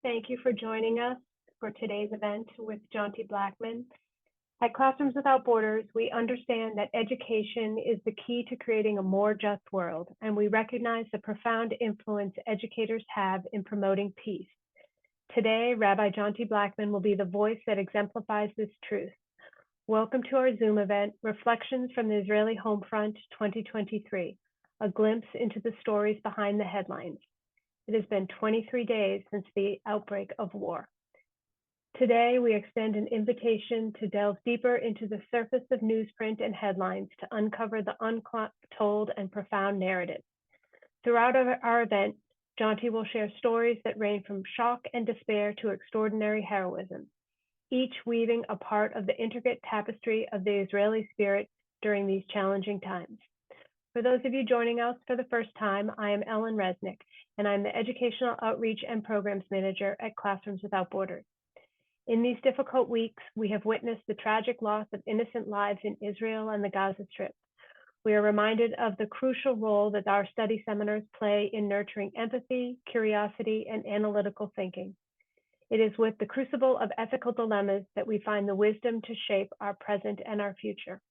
Thank you for joining us for today's event with Jonty Blackman. At Classrooms Without Borders, we understand that education is the key to creating a more just world, and we recognize the profound influence educators have in promoting peace. Today, Rabbi Jonty Blackman will be the voice that exemplifies this truth. Welcome to our Zoom event, Reflections from the Israeli Homefront 2023, a glimpse into the stories behind the headlines. It has been 23 days since the outbreak of war. Today, we extend an invitation to delve deeper into the surface of newsprint and headlines to uncover the untold and profound narrative. Throughout our event, Jonty will share stories that range from shock and despair to extraordinary heroism, each weaving a part of the intricate tapestry of the Israeli spirit during these challenging times. For those of you joining us for the first time, I am Ellen Resnick, and I'm the Educational Outreach and Programs Manager at Classrooms Without Borders. In these difficult weeks, we have witnessed the tragic loss of innocent lives in Israel and the Gaza Strip. We are reminded of the crucial role that our study seminars play in nurturing empathy, curiosity, and analytical thinking. It is with the crucible of ethical dilemmas that we find the wisdom to shape our present and our future.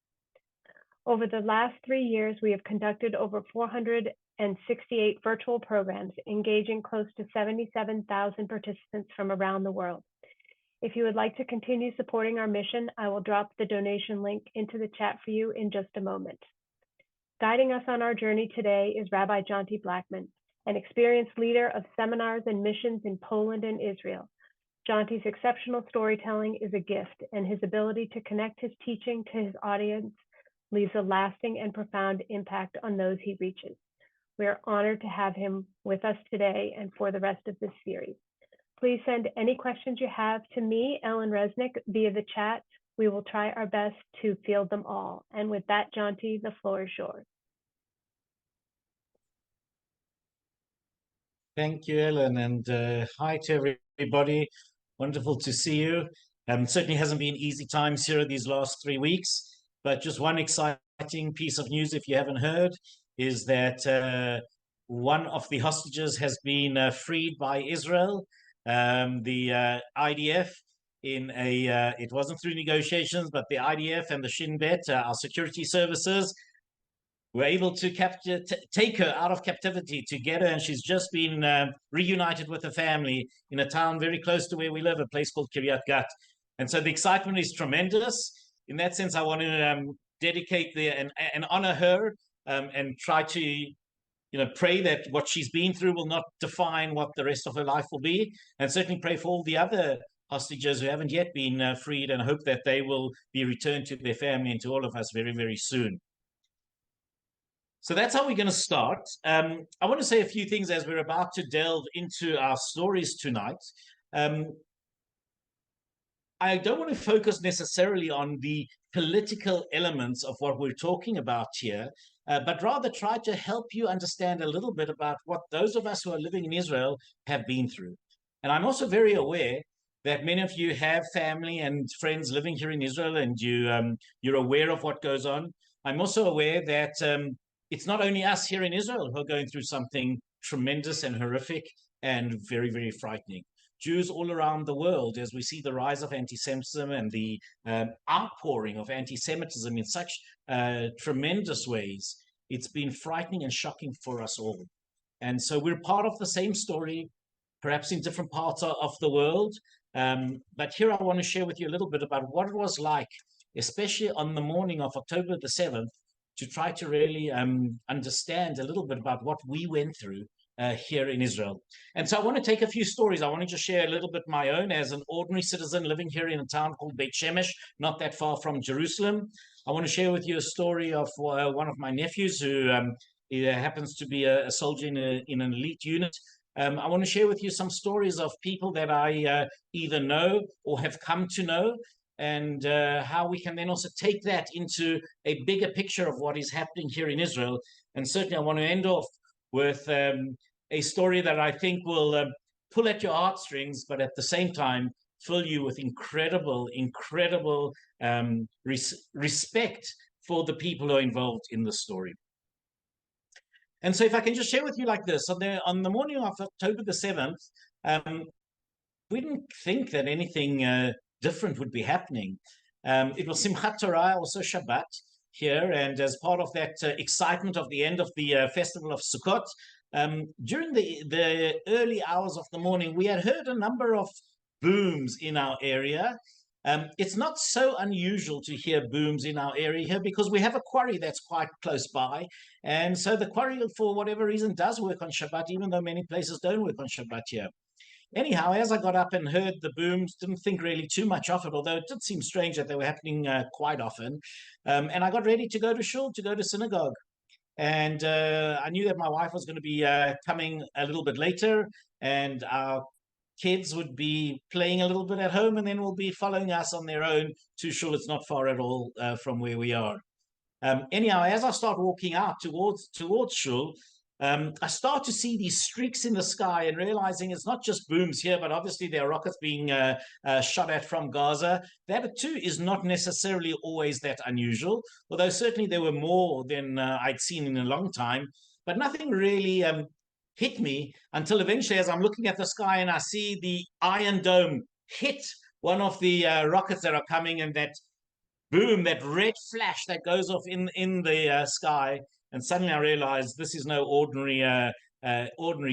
Over the last 3 years, we have conducted over 468 virtual programs, engaging close to 77,000 participants from around the world. If you would like to continue supporting our mission, I will drop the donation link into the chat for you in just a moment. Guiding us on our journey today is Rabbi Jonty Blackman, an experienced leader of seminars and missions in Poland and Israel. Jonty's exceptional storytelling is a gift, and his ability to connect his teaching to his audience leaves a lasting and profound impact on those he reaches. We are honored to have him with us today and for the rest of this series. Please send any questions you have to me, Ellen Resnick, via the chat. We will try our best to field them all. And with that, Jonty, the floor is yours. Thank you, Ellen, and hi to everybody. Wonderful to see you. Certainly hasn't been easy times here these last 3 weeks, but just one exciting piece of news, if you haven't heard, is that one of the hostages has been freed by Israel. The IDF it wasn't through negotiations, but the IDF and the Shin Bet, our security services, were able to take her out of captivity to get her, and she's just been reunited with her family in a town very close to where we live, a place called Kiryat Gat. And so the excitement is tremendous. In that sense, I want to dedicate and honor her and try to pray that what she's been through will not define what the rest of her life will be, and certainly pray for all the other hostages who haven't yet been freed, and hope that they will be returned to their family and to all of us very, very soon. So that's how we're going to start. I want to say a few things as we're about to delve into our stories tonight. I don't want to focus necessarily on the political elements of what we're talking about here, but rather try to help you understand a little bit about what those of us who are living in Israel have been through. And I'm also very aware that many of you have family and friends living here in Israel, and you're aware of what goes on. I'm also aware that it's not only us here in Israel who are going through something tremendous and horrific and very, very frightening. Jews all around the world, as we see the rise of anti-Semitism and the outpouring of anti-Semitism in such tremendous ways, it's been frightening and shocking for us all. And so we're part of the same story, perhaps in different parts of the world. But here I want to share with you a little bit about what it was like, especially on the morning of October the 7th, to try to really understand a little bit about what we went through here in Israel. And so I want to take a few stories. I want to just share a little bit my own as an ordinary citizen living here in a town called Beit Shemesh, not that far from Jerusalem. I want to share with you a story of one of my nephews who happens to be a soldier in an elite unit. I want to share with you some stories of people that I either know or have come to know, and how we can then also take that into a bigger picture of what is happening here in Israel. And certainly I want to end off with a story that I think will pull at your heartstrings, but at the same time fill you with incredible respect for the people who are involved in the story. And so if I can just share with you like this, on the morning of October the 7th, we didn't think that anything different would be happening. It was Simchat Torah, also Shabbat here, and as part of that excitement of the end of the festival of Sukkot, during the early hours of the morning, we had heard a number of booms in our area. It's not so unusual to hear booms in our area here because we have a quarry that's quite close by. And so the quarry, for whatever reason, does work on Shabbat, even though many places don't work on Shabbat here. Anyhow, as I got up and heard the booms, didn't think really too much of it, although it did seem strange that they were happening quite often. And I got ready to go to shul, to go to synagogue. And I knew that my wife was going to be coming a little bit later, and our kids would be playing a little bit at home, and then will be following us on their own to shul. It's not far at all from where we are. Anyhow, as I start walking out towards shul, I start to see these streaks in the sky and realizing it's not just booms here, but obviously there are rockets being shot at from Gaza. That too is not necessarily always that unusual, although certainly there were more than I'd seen in a long time. But nothing really hit me until eventually, as I'm looking at the sky and I see the Iron Dome hit one of the rockets that are coming, and that boom, that red flash that goes off in the sky. And suddenly I realized this is no ordinary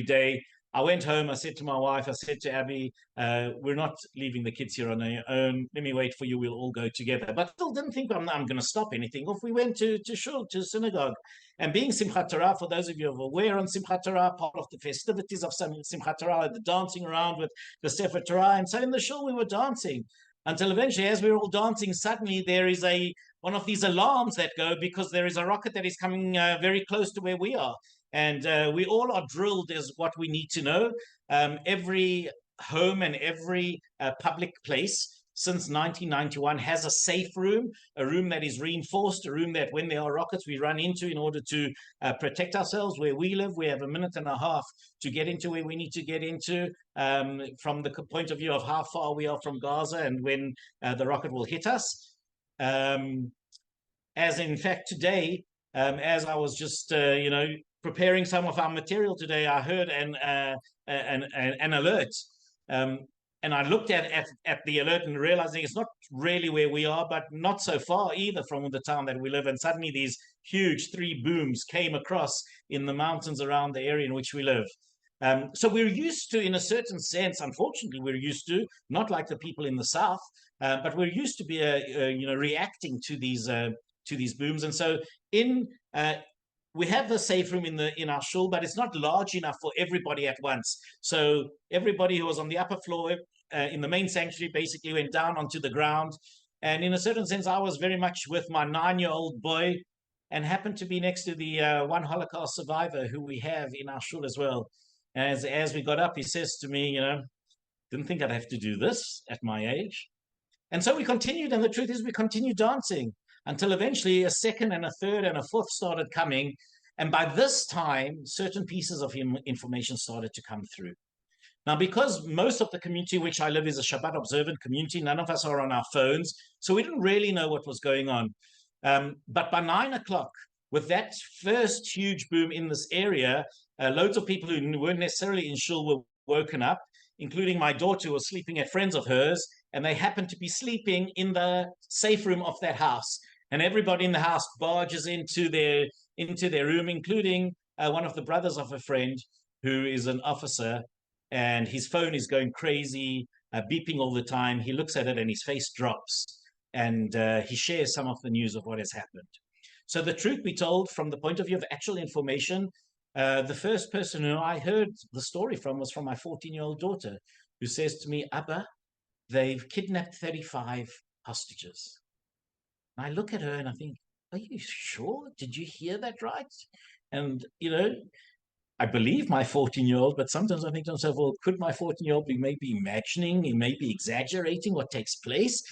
day. I went home. I said to my wife, I said to Abby, we're not leaving the kids here on their own. Let me wait for you. We'll all go together. But still didn't think I'm going to stop anything. Off we went to shul, to synagogue. And being Simchat Torah, for those of you who are aware, on Simchat Torah, part of the festivities of Simchat Torah, the dancing around with the Sefer Torah. And so in the shul, we were dancing until eventually, as we were all dancing, suddenly there is one of these alarms that go because there is a rocket that is coming very close to where we are. And we all are drilled as what we need to know. Every home and every public place since 1991 has a safe room, a room that is reinforced, a room that when there are rockets we run into in order to protect ourselves. Where we live, we have a minute and a half to get into where we need to get into, from the point of view of how far we are from Gaza and when the rocket will hit us. As in fact today, as I was just preparing some of our material today, I heard an alert. And I looked at the alert and realizing it's not really where we are, but not so far either from the town that we live in. Suddenly these huge 3 booms came across in the mountains around the area in which we live. So we're used to, in a certain sense, unfortunately, we're used to, not like the people in the south, but we're used to be reacting to these booms. And so we have the safe room in our shul, but it's not large enough for everybody at once. So everybody who was on the upper floor in the main sanctuary basically went down onto the ground. And in a certain sense, I was very much with my 9-year-old boy, and happened to be next to the one Holocaust survivor who we have in our shul as well. As we got up, he says to me, didn't think I'd have to do this at my age. And so we continued, and the truth is we continued dancing until eventually a second and a third and a fourth started coming. And by this time, certain pieces of information started to come through. Now, because most of the community in which I live is a Shabbat observant community, none of us are on our phones, so we didn't really know what was going on. But by 9 o'clock, with that first huge boom in this area, loads of people who weren't necessarily in shul were woken up, including my daughter who was sleeping at friends of hers, and they happened to be sleeping in the safe room of that house. And everybody in the house barges into their room, including one of the brothers of a friend who is an officer, and his phone is going crazy, beeping all the time. He looks at it and his face drops, and he shares some of the news of what has happened. So the truth be told, from the point of view of actual information, the first person who I heard the story from was from my 14-year-old daughter, who says to me, Abba, they've kidnapped 35 hostages. And I look at her and I think, are you sure? Did you hear that right? And, I believe my 14-year-old, but sometimes I think to myself, well, could my 14-year-old be maybe imagining, he may be exaggerating what takes place?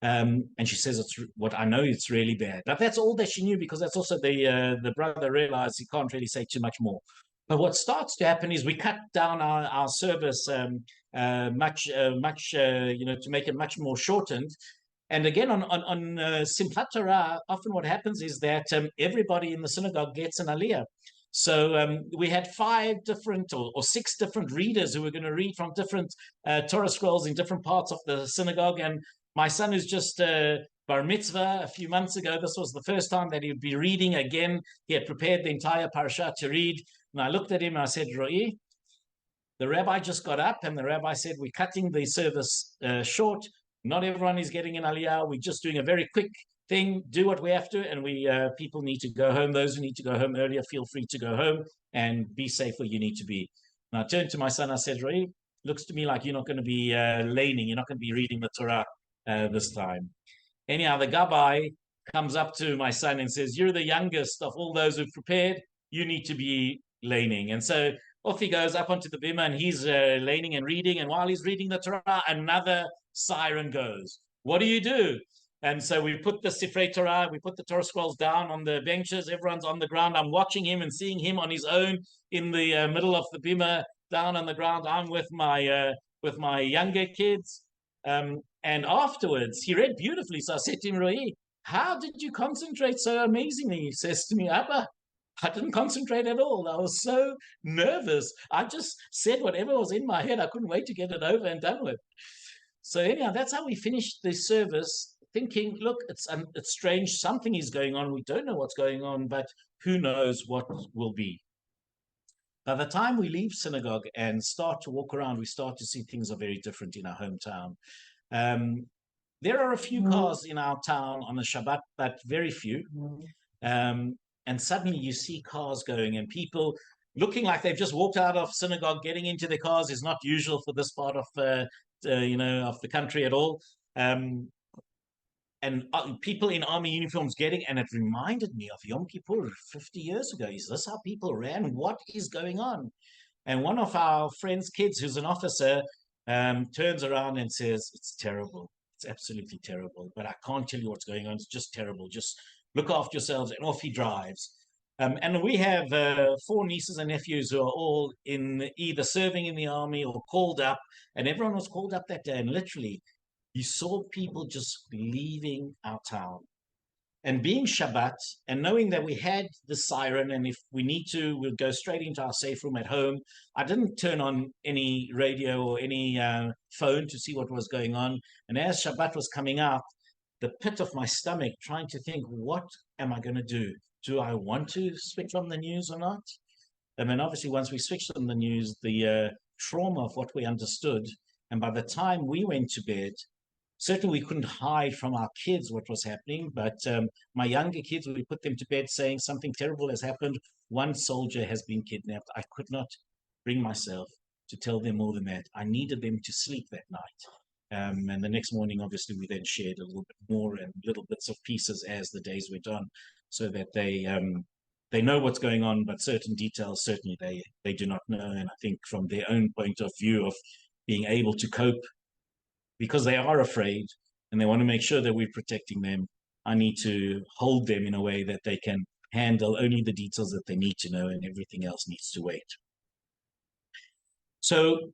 And she says, it's what I know, it's really bad. But that's all that she knew, because that's also the brother realized he can't really say too much more. But what starts to happen is we cut down our service much, to make it much more shortened. And again, on Simchat Torah, often what happens is that everybody in the synagogue gets an aliyah. So we had 5 different or 6 different readers who were going to read from different Torah scrolls in different parts of the synagogue. And my son, who's just bar mitzvah a few months ago, this was the first time that he would be reading again. He had prepared the entire parasha to read. And I looked at him and I said, Ro'i, the rabbi just got up and the rabbi said, we're cutting the service short. Not everyone is getting an aliyah. We're just doing a very quick thing, do what we have to, and we people need to go home. Those who need to go home earlier, feel free to go home and be safe where you need to be. And I turned to my son, I said, Ray, looks to me like you're not going to be laning, you're not going to be reading the Torah this time. Anyhow, the gabbai comes up to my son and says, you're the youngest of all those who've prepared, you need to be laning. And so off he goes up onto the bima and he's laning and reading. And while he's reading the Torah, another siren goes. What do you do? And so we put the Sifrei Torah, we put the Torah scrolls down on the benches. Everyone's on the ground. I'm watching him and seeing him on his own in the middle of the bima, down on the ground. I'm with my younger kids. And afterwards, he read beautifully. So I said to him, Ro'i, how did you concentrate so amazingly? He says to me, Abba, I didn't concentrate at all. I was so nervous. I just said whatever was in my head. I couldn't wait to get it over and done with. So anyhow, that's how we finished the service, thinking, look, it's strange. Something is going on. We don't know what's going on, but who knows what will be. By the time we leave synagogue and start to walk around, we start to see things are very different in our hometown. There are a few cars in our town on a Shabbat, but very few. And suddenly you see cars going and people looking like they've just walked out of synagogue, getting into their cars is not usual for this part of of the country at all. And people in army uniforms getting, and it reminded me of Yom Kippur 50 years ago. Is this how people ran? What is going on? And one of our friends' kids, who's an officer, turns around and says, it's terrible. It's absolutely terrible. But I can't tell you what's going on. It's just terrible. Just look after yourselves. And off he drives. And we have 4 nieces and nephews who are all in either serving in the army or called up. And everyone was called up that day. And literally, you saw people just leaving our town. And being Shabbat and knowing that we had the siren, and if we need to, we'll go straight into our safe room at home. I didn't turn on any radio or any phone to see what was going on. And as Shabbat was coming out, the pit of my stomach trying to think, what am I going to do? Do I want to switch on the news or not? And then obviously once we switched on the news, the trauma of what we understood, and by the time we went to bed, certainly we couldn't hide from our kids what was happening, but my younger kids, we put them to bed saying something terrible has happened. One soldier has been kidnapped. I could not bring myself to tell them more than that. I needed them to sleep that night. And the next morning, obviously, we then shared a little bit more and little bits of pieces as the days went on, so that they know what's going on, but certain details, certainly they do not know. And I think from their own point of view of being able to cope, because they are afraid and they want to make sure that we're protecting them, I need to hold them in a way that they can handle only the details that they need to know, and everything else needs to wait. So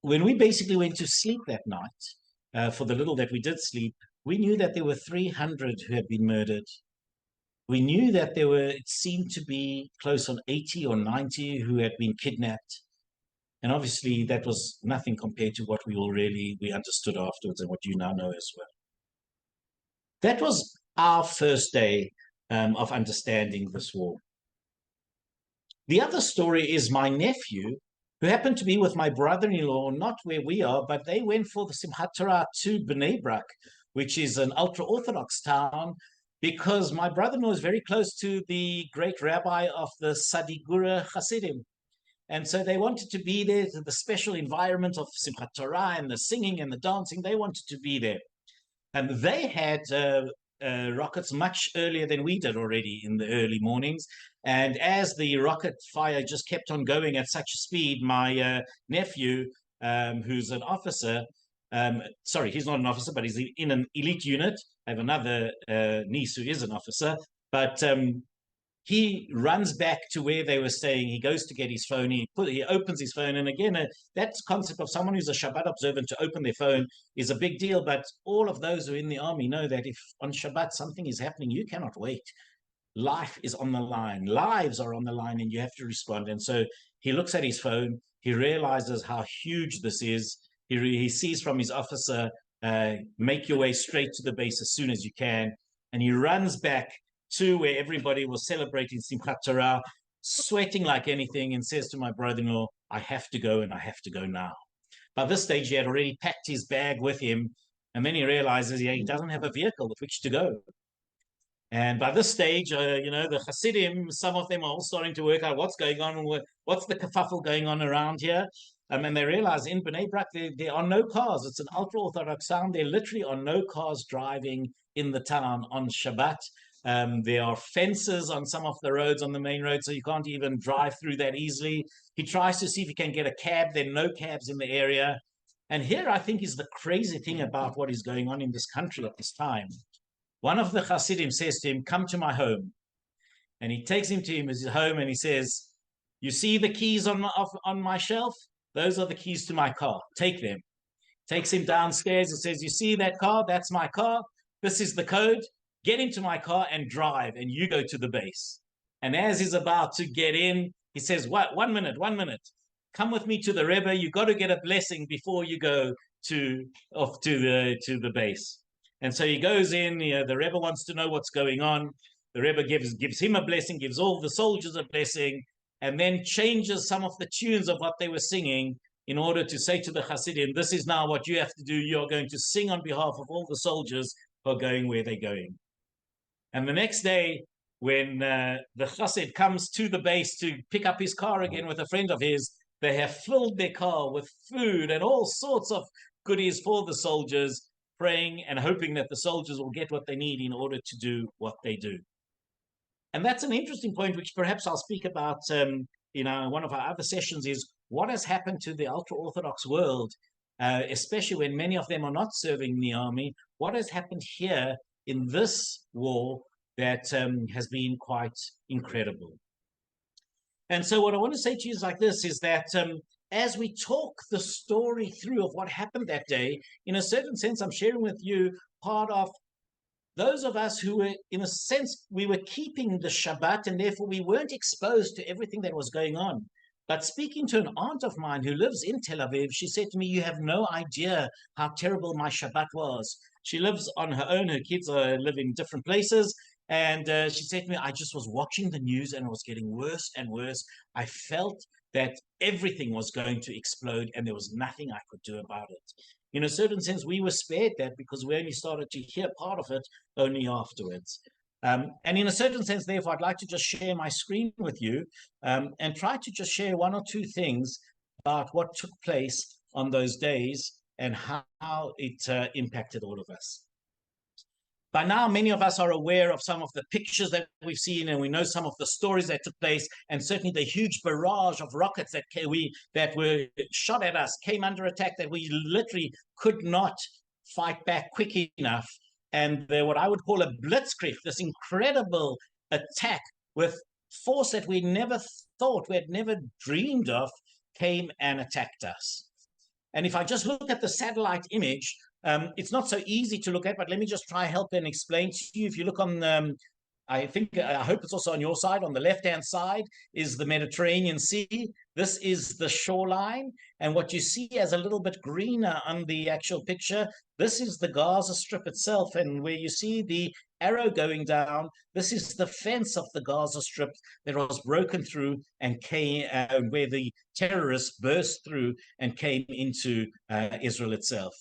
when we basically went to sleep that night, for the little that we did sleep, we knew that there were 300 who had been murdered. We knew that there were, it seemed to be close on 80 or 90 who had been kidnapped. And obviously that was nothing compared to what we understood afterwards and what you now know as well. That was our first day of understanding this war. The other story is my nephew, who happened to be with my brother-in-law, not where we are, but they went for the Simchat Torah to Bnei Brak, which is an ultra-Orthodox town, because my brother-in-law is very close to the great rabbi of the Sadigura Hasidim. And so they wanted to be there, to the special environment of Simchat Torah and the singing and the dancing. They wanted to be there. And they had rockets much earlier than we did already in the early mornings. And as the rocket fire just kept on going at such a speed, my nephew, who's an officer, sorry, he's not an officer, but he's in an elite unit. I have another niece who is an officer, but he runs back to where they were staying. He goes to get his phone. He opens his phone. And again, that concept of someone who's a Shabbat observant to open their phone is a big deal. But all of those who are in the army know that if on Shabbat something is happening, you cannot wait. life is on the line, lives are on the line, and you have to respond. And so he looks at his phone, he realizes how huge this is. He sees from his officer, make your way straight to the base as soon as you can. And he runs back to where everybody was celebrating Simchat Torah, sweating like anything, and says to my brother-in-law, I have to go, and I have to go now. By this stage, he had already packed his bag with him, and then he realizes he doesn't have a vehicle with which to go. And by this stage, the Hasidim, some of them are all starting to work out what's going on, what's the kerfuffle going on around here. And they realize in Bnei Brak, there are no cars. It's an ultra-Orthodox town. There literally are no cars driving in the town on Shabbat. There are fences on some of the roads, on the main road, so you can't even drive through that easily. He tries to see if he can get a cab. There are no cabs in the area. And here, I think, is the crazy thing about what is going on in this country at this time. One of the Hasidim says to him, come to my home. And he takes him to his home and he says, you see the keys on my shelf? Those are the keys to my car. Take them. Takes him downstairs and says, you see that car? That's my car. This is the code. Get into my car and drive, and you go to the base. And as he's about to get in, he says, what? 1 minute. Come with me to the Rebbe. You got to get a blessing before you go to the base. And so he goes in, the Rebbe wants to know what's going on. The Rebbe gives him a blessing, gives all the soldiers a blessing, and then changes some of the tunes of what they were singing in order to say to the Hasidim, this is now what you have to do. You're going to sing on behalf of all the soldiers who are going where they're going. And the next day, when the Hasid comes to the base to pick up his car again with a friend of his, they have filled their car with food and all sorts of goodies for the soldiers, praying and hoping that the soldiers will get what they need in order to do what they do. And that's an interesting point, which perhaps I'll speak about one of our other sessions, is what has happened to the ultra-Orthodox world, especially when many of them are not serving in the army. What has happened here in this war that has been quite incredible. And so what I want to say to you is like this, is that as we talk the story through of what happened that day, in a certain sense, I'm sharing with you part of those of us who were, in a sense, we were keeping the Shabbat, and therefore we weren't exposed to everything that was going on. But speaking to an aunt of mine who lives in Tel Aviv, she said to me, you have no idea how terrible my Shabbat was. She lives on her own. Her kids live in different places. And she said to me, I just was watching the news and it was getting worse and worse. I felt that everything was going to explode and there was nothing I could do about it. In a certain sense, we were spared that because we only started to hear part of it only afterwards. And in a certain sense, therefore, I'd like to just share my screen with you and try to just share one or two things about what took place on those days and how it impacted all of us. By now, many of us are aware of some of the pictures that we've seen, and we know some of the stories that took place, and certainly the huge barrage of rockets that were shot at us, came under attack, that we literally could not fight back quick enough. And what I would call a blitzkrieg, this incredible attack with force that we never thought, we had never dreamed of, came and attacked us. And if I just look at the satellite image, it's not so easy to look at, but let me just try help and explain to you. If you look on, I hope it's also on your side, on the left-hand side is the Mediterranean Sea. This is the shoreline. And what you see as a little bit greener on the actual picture, this is the Gaza Strip itself. And where you see the arrow going down, this is the fence of the Gaza Strip that was broken through and came where the terrorists burst through and came into Israel itself.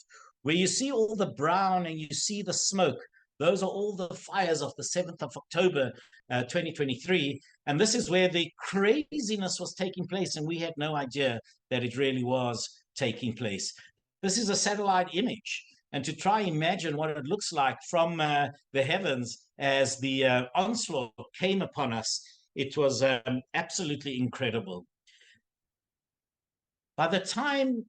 Where you see all the brown and you see the smoke, those are all the fires of the 7th of October, 2023. And this is where the craziness was taking place, and we had no idea that it really was taking place. This is a satellite image. And to try imagine what it looks like from the heavens as the onslaught came upon us, it was absolutely incredible. By the time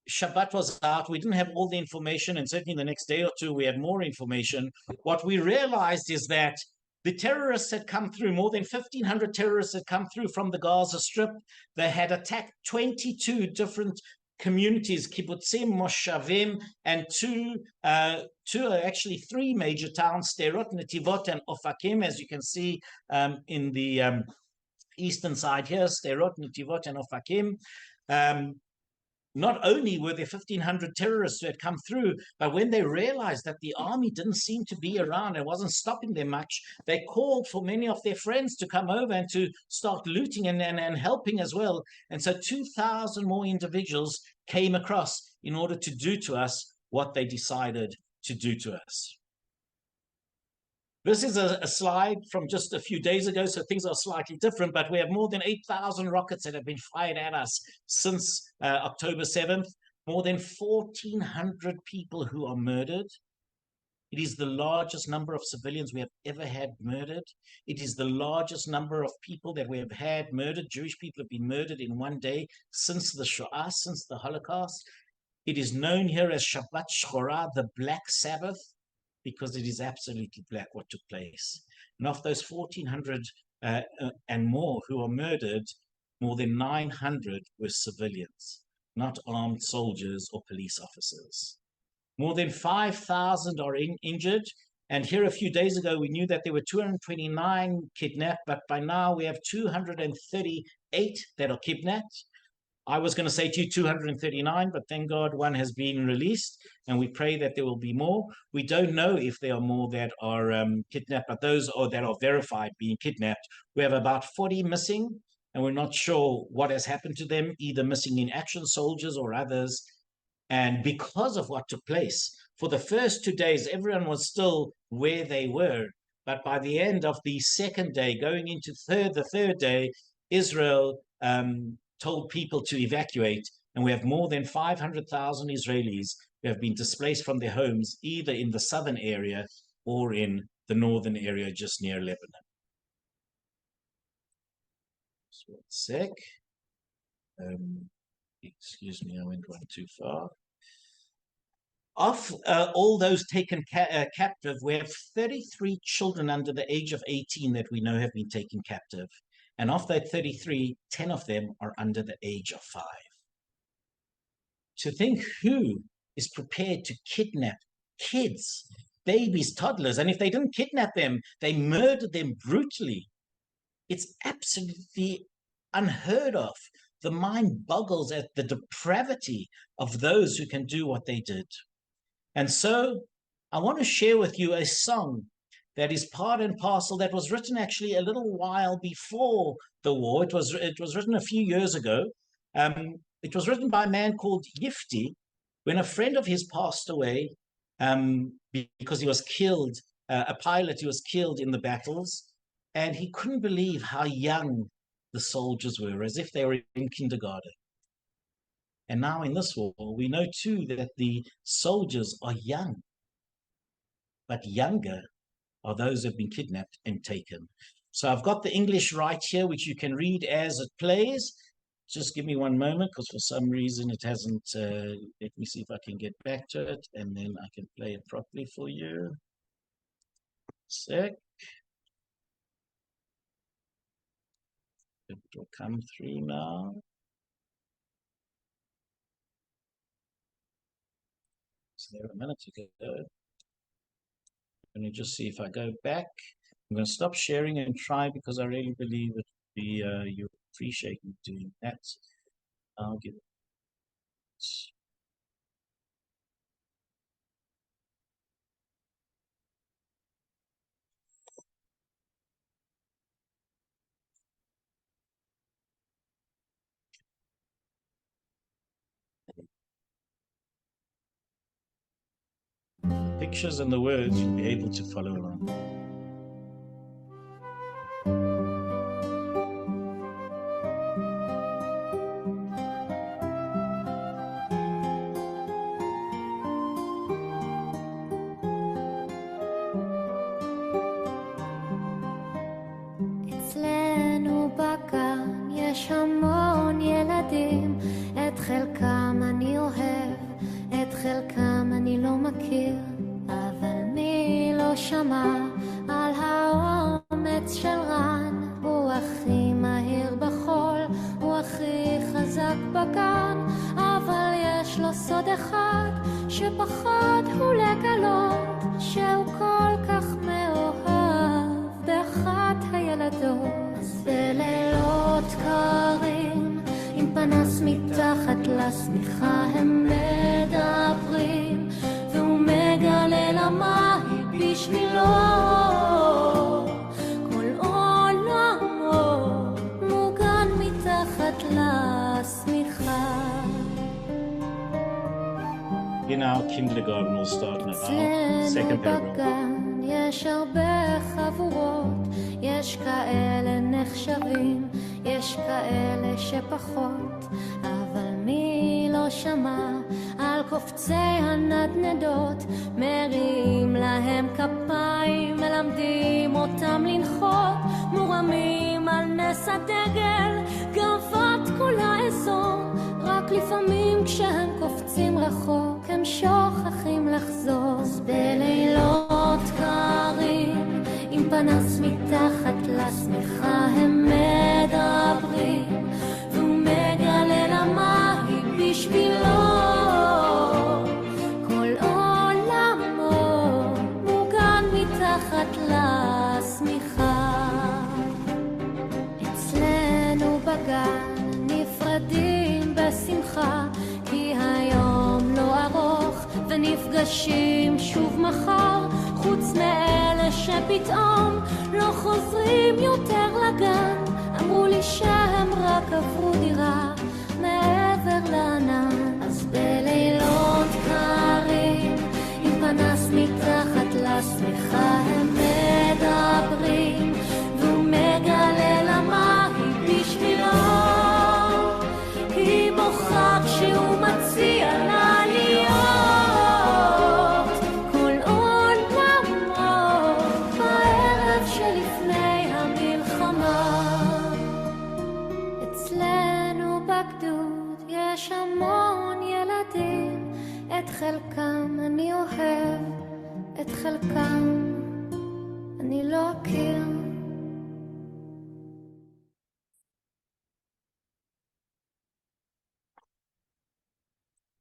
Shabbat was out, we didn't have all the information, and certainly the next day or two we had more information. What we realized is that the terrorists had come through, more than 1,500 terrorists had come through from the Gaza Strip. They had attacked 22 different communities, kibbutzim, moshavim, and actually three major towns, Sderot, Netivot, and Ofakim, as you can see in the eastern side here, Sderot, Netivot, and Ofakim. Not only were there 1,500 terrorists who had come through, but when they realized that the army didn't seem to be around and wasn't stopping them much, they called for many of their friends to come over and to start looting and helping as well. And so 2,000 more individuals came across in order to do to us what they decided to do to us. This is a slide from just a few days ago, so things are slightly different, but we have more than 8,000 rockets that have been fired at us since October 7th, more than 1,400 people who are murdered. It is the largest number of civilians we have ever had murdered. It is the largest number of people that we have had murdered. Jewish people have been murdered in one day since the Shoah, since the Holocaust. It is known here as Shabbat Shchorah, the Black Sabbath, because it is absolutely black what took place. And of those 1,400 and more who are murdered, more than 900 were civilians, not armed soldiers or police officers. More than 5,000 are injured. And here a few days ago, we knew that there were 229 kidnapped, but by now we have 238 that are kidnapped. I was going to say to you 239, but thank God one has been released, and we pray that there will be more. We don't know if there are more that are kidnapped, but those that are verified being kidnapped. We have about 40 missing, and we're not sure what has happened to them, either missing in action soldiers or others. And because of what took place, for the first 2 days, everyone was still where they were. But by the end of the second day, going into the third day, Israel told people to evacuate, and we have more than 500,000 Israelis who have been displaced from their homes, either in the southern area or in the northern area just near Lebanon. Just 1 sec. Excuse me, I went one too far. Of all those taken captive, we have 33 children under the age of 18 that we know have been taken captive. And of that 33, 10 of them are under the age of 5. To think who is prepared to kidnap kids, babies, toddlers, and if they didn't kidnap them, they murdered them brutally. It's absolutely unheard of. The mind boggles at the depravity of those who can do what they did. And so I want to share with you a song that is part and parcel, that was written actually a little while before the war. It was written a few years ago. It was written by a man called Yifti when a friend of his passed away because he was killed, a pilot who was killed in the battles, and he couldn't believe how young the soldiers were, as if they were in kindergarten. And now in this war, we know too that the soldiers are young, but younger are those who have been kidnapped and taken. So I've got the English right here, which you can read as it plays. Just give me one moment, because for some reason it hasn't, let me see if I can get back to it, and then I can play it properly for you. Sec. It will come through now. Is there a minute ago? Let me just see if I go back. I'm going to stop sharing and try, because I really believe it would be, you appreciate me doing that. I'll give it. Pictures and the words, you'll be able to follow along. אצלנו בגן יש המון ילדים, את חלקם אני אוהב, את חלקם אני לא מכיר, אבל מי לא שמע על האומץ של רן? הוא הכי מהיר בחול, הוא הכי חזק בגן, אבל אחד שפחד הוא לגלות שהוא כל כך מאוהב באחת הילדות. אז בלילות קרים עם פנס מתחת לשמיכה הם מדברים, והוא מגלה למה היא בשבילו כל עולמו מוגן מתחת לשמיכה. In our kindergarten, we'll start now. Second paragraph. יש הרבה חבורות, יש כאלה נחשבים, יש כאלה שפחות, אבל מי לא שמע על קופצי הנדנדות, מרים להם כפיים, מלמדים אותם לנחות, מורמים על נס הדגל, גאוות כל האזור, רק לפעמים כשהם קופצים רחוק הם שוכחים לחזור. אז בלילות קרים עם פנס מתחת לשמיכה הם מדברים, והוא מגלה למה היא בשבילו כל עולמו מוגן מתחת לשמיכה. אצלנו בגן נפרדים בשמחה, כי היום לא ארוך ונפגשים שוב מחר, חוץ מאלה שפתאום לא חוזרים יותר לגן, אמרו לי שהם רק עברו דירה מעבר לענן. אז בלילות קרים עם פנס מתחת לשמיכה הם מדברים, והוא מגלה למה היא בשבילו היא בוכה כשהוא מציע לה להיות כל עולמו בערב שלפני המלחמה. אצלנו בגדוד יש המון ילדים, את חלקם אני אוהב, את חלקם אני לא אכיר.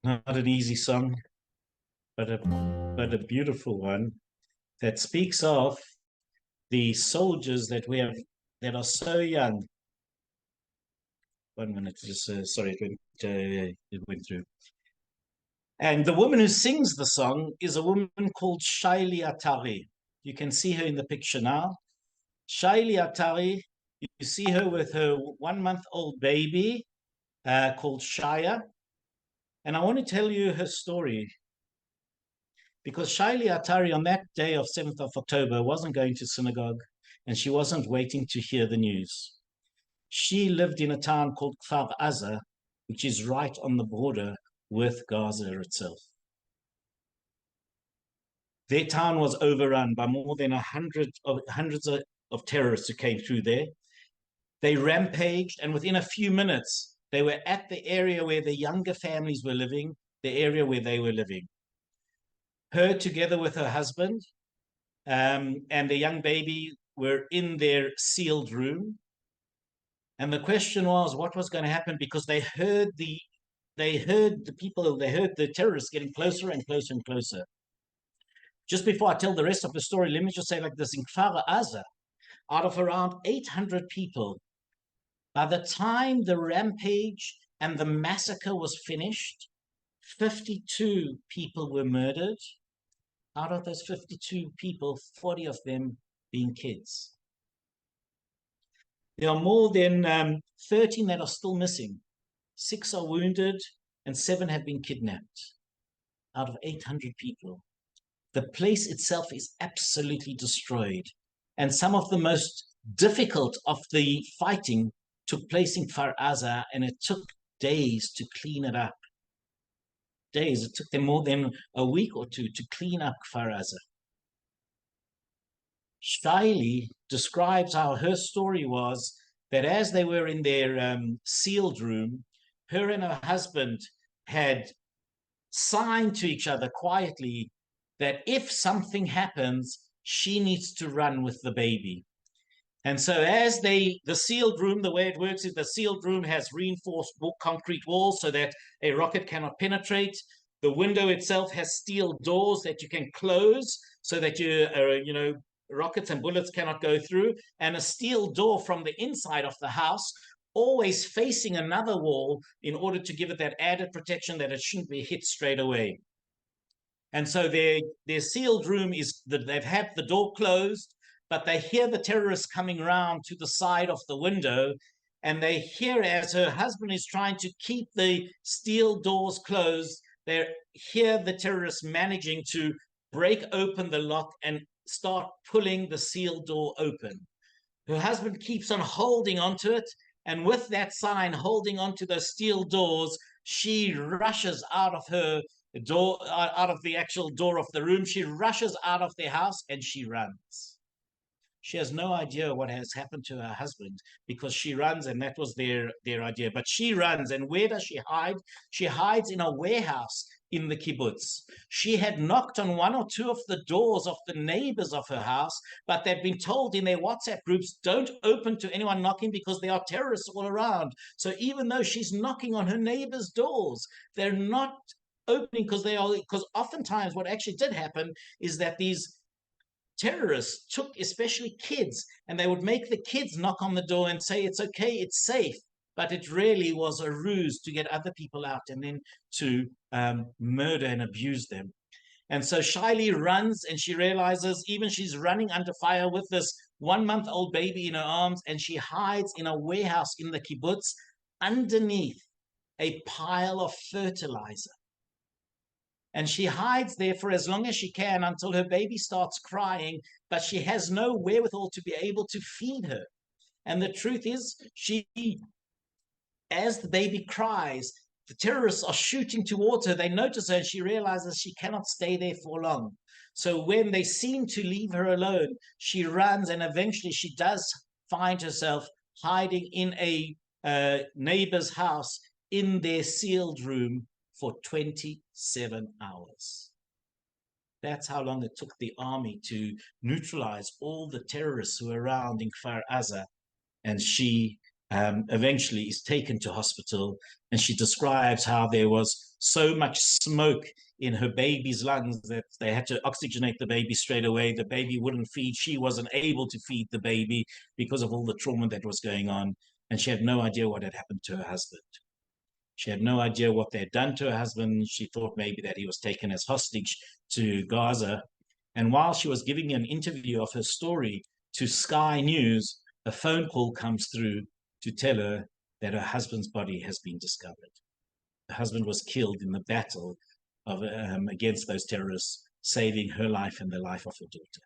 Not an easy song, but a beautiful one that speaks of the soldiers that we have that are so young. 1 minute, just sorry, it went through. And the woman who sings the song is a woman called Shaili Atari. You can see her in the picture now. Shaili Atari, you see her with her 1-month-old baby called Shaya. And I want to tell you her story, because Shaili Atari on that day of 7th of October wasn't going to synagogue, and she wasn't waiting to hear the news. She lived in a town called Kfar Aza, which is right on the border with Gaza itself. Their town was overrun by more than hundreds of terrorists who came through there. They rampaged, and within a few minutes, they were at the area where the younger families were living, the area where they were living. Her, together with her husband and the young baby, were in their sealed room. And the question was, what was going to happen? Because they heard the terrorists getting closer and closer and closer. Just before I tell the rest of the story, let me just say like this: in Kfar Aza, out of around 800 people, by the time the rampage and the massacre was finished, 52 people were murdered. Out of those 52 people, 40 of them being kids. There are more than 13 that are still missing. 6 are wounded and 7 have been kidnapped out of 800 people. The place itself is absolutely destroyed. And some of the most difficult of the fighting took place in Kfar Aza, and it took days to clean it up. Days. It took them more than a week or two to clean up Kfar Aza. Shaili describes how her story was that as they were in their sealed room, her and her husband had signed to each other quietly that if something happens, she needs to run with the baby. And so as the sealed room, the way it works is the sealed room has reinforced concrete walls so that a rocket cannot penetrate. The window itself has steel doors that you can close so that rockets and bullets cannot go through, and a steel door from the inside of the house, always facing another wall in order to give it that added protection that it shouldn't be hit straight away. And so their sealed room is that they've had the door closed, but they hear the terrorists coming around to the side of the window, and they hear as her husband is trying to keep the steel doors closed, they hear the terrorists managing to break open the lock and start pulling the sealed door open. Her husband keeps on holding onto it, and with that sign holding onto those steel doors, she rushes out of her door, out of the actual door of the room. She rushes out of the house and she runs. She has no idea what has happened to her husband because she runs, and that was their idea. But she runs, and where does she hide? She hides in a warehouse in the kibbutz. She had knocked on one or two of the doors of the neighbors of her house, but they'd been told in their WhatsApp groups, don't open to anyone knocking because there are terrorists all around. So even though she's knocking on her neighbors' doors, they're not opening because oftentimes what actually did happen is that these terrorists took especially kids, and they would make the kids knock on the door and say it's okay, it's safe, but it really was a ruse to get other people out and then to murder and abuse them. And so Shiley runs, and she realizes even she's running under fire with this 1-month-old baby in her arms, and she hides in a warehouse in the kibbutz underneath a pile of fertilizer. And she hides there for as long as she can until her baby starts crying, but she has no wherewithal to be able to feed her. And the truth is, as the baby cries, the terrorists are shooting towards her. They notice her, and she realizes she cannot stay there for long. So when they seem to leave her alone, she runs, and eventually she does find herself hiding in a neighbor's house in their sealed room for 27 hours. That's how long it took the army to neutralize all the terrorists who were around in Kfar Aza. And she eventually is taken to hospital, and she describes how there was so much smoke in her baby's lungs that they had to oxygenate the baby straight away. The baby wouldn't feed. She wasn't able to feed the baby because of all the trauma that was going on, and she had no idea what had happened to her husband. She had no idea what they'd done to her husband. She thought maybe that he was taken as hostage to Gaza. And while she was giving an interview of her story to Sky News, a phone call comes through to tell her that her husband's body has been discovered. Her husband was killed in the battle against those terrorists, saving her life and the life of her daughter.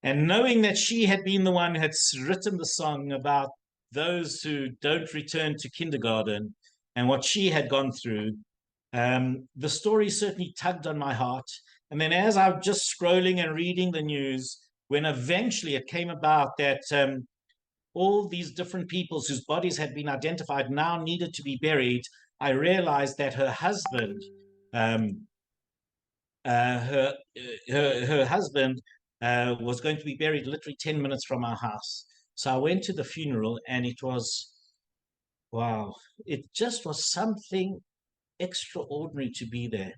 And knowing that she had been the one who had written the song about those who don't return to kindergarten and what she had gone through, the story certainly tugged on my heart. And then as I'm just scrolling and reading the news, when eventually it came about that all these different peoples whose bodies had been identified now needed to be buried, I realized that her husband, her husband was going to be buried literally 10 minutes from our house. So I went to the funeral, and it was, wow, it just was something extraordinary to be there.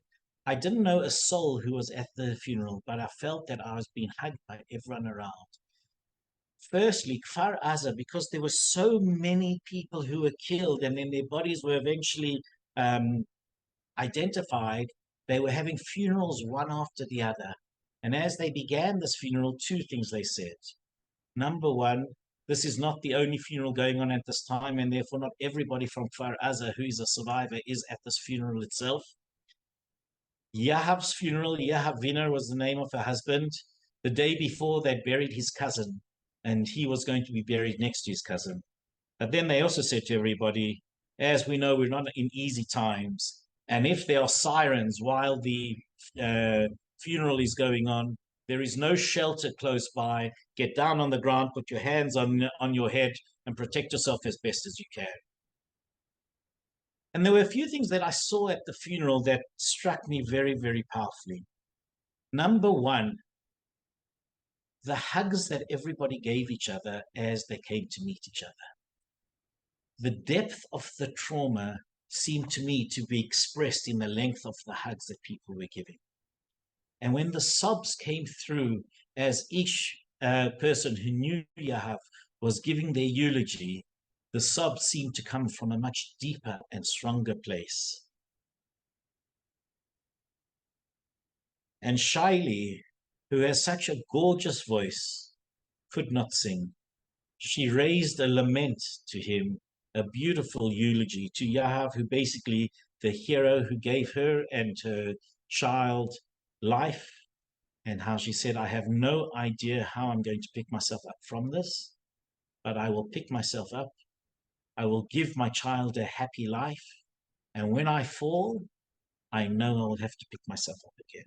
I didn't know a soul who was at the funeral, but I felt that I was being hugged by everyone around. Firstly, Kfar Aza, because there were so many people who were killed, and then their bodies were eventually identified, they were having funerals one after the other. And as they began this funeral, two things they said. Number one, this is not the only funeral going on at this time, and therefore not everybody from Kfar Aza who is a survivor is at this funeral itself. Yahav's funeral, Yahav Wiener was the name of her husband. The day before, they'd buried his cousin, and he was going to be buried next to his cousin. But then they also said to everybody, as we know, we're not in easy times, and if there are sirens while the funeral is going on, there is no shelter close by. Get down on the ground, put your hands on your head, and protect yourself as best as you can. And there were a few things that I saw at the funeral that struck me very, very powerfully. Number one, the hugs that everybody gave each other as they came to meet each other. The depth of the trauma seemed to me to be expressed in the length of the hugs that people were giving. And when the sobs came through as each person who knew Yahav was giving their eulogy, the sobs seemed to come from a much deeper and stronger place. And Shaili, who has such a gorgeous voice, could not sing. She raised a lament to him, a beautiful eulogy to Yahav, who basically the hero who gave her and her child life, and how she said, I have no idea how I'm going to pick myself up from this, but I will pick myself up. I will give my child a happy life. And when I fall, I know I will have to pick myself up again.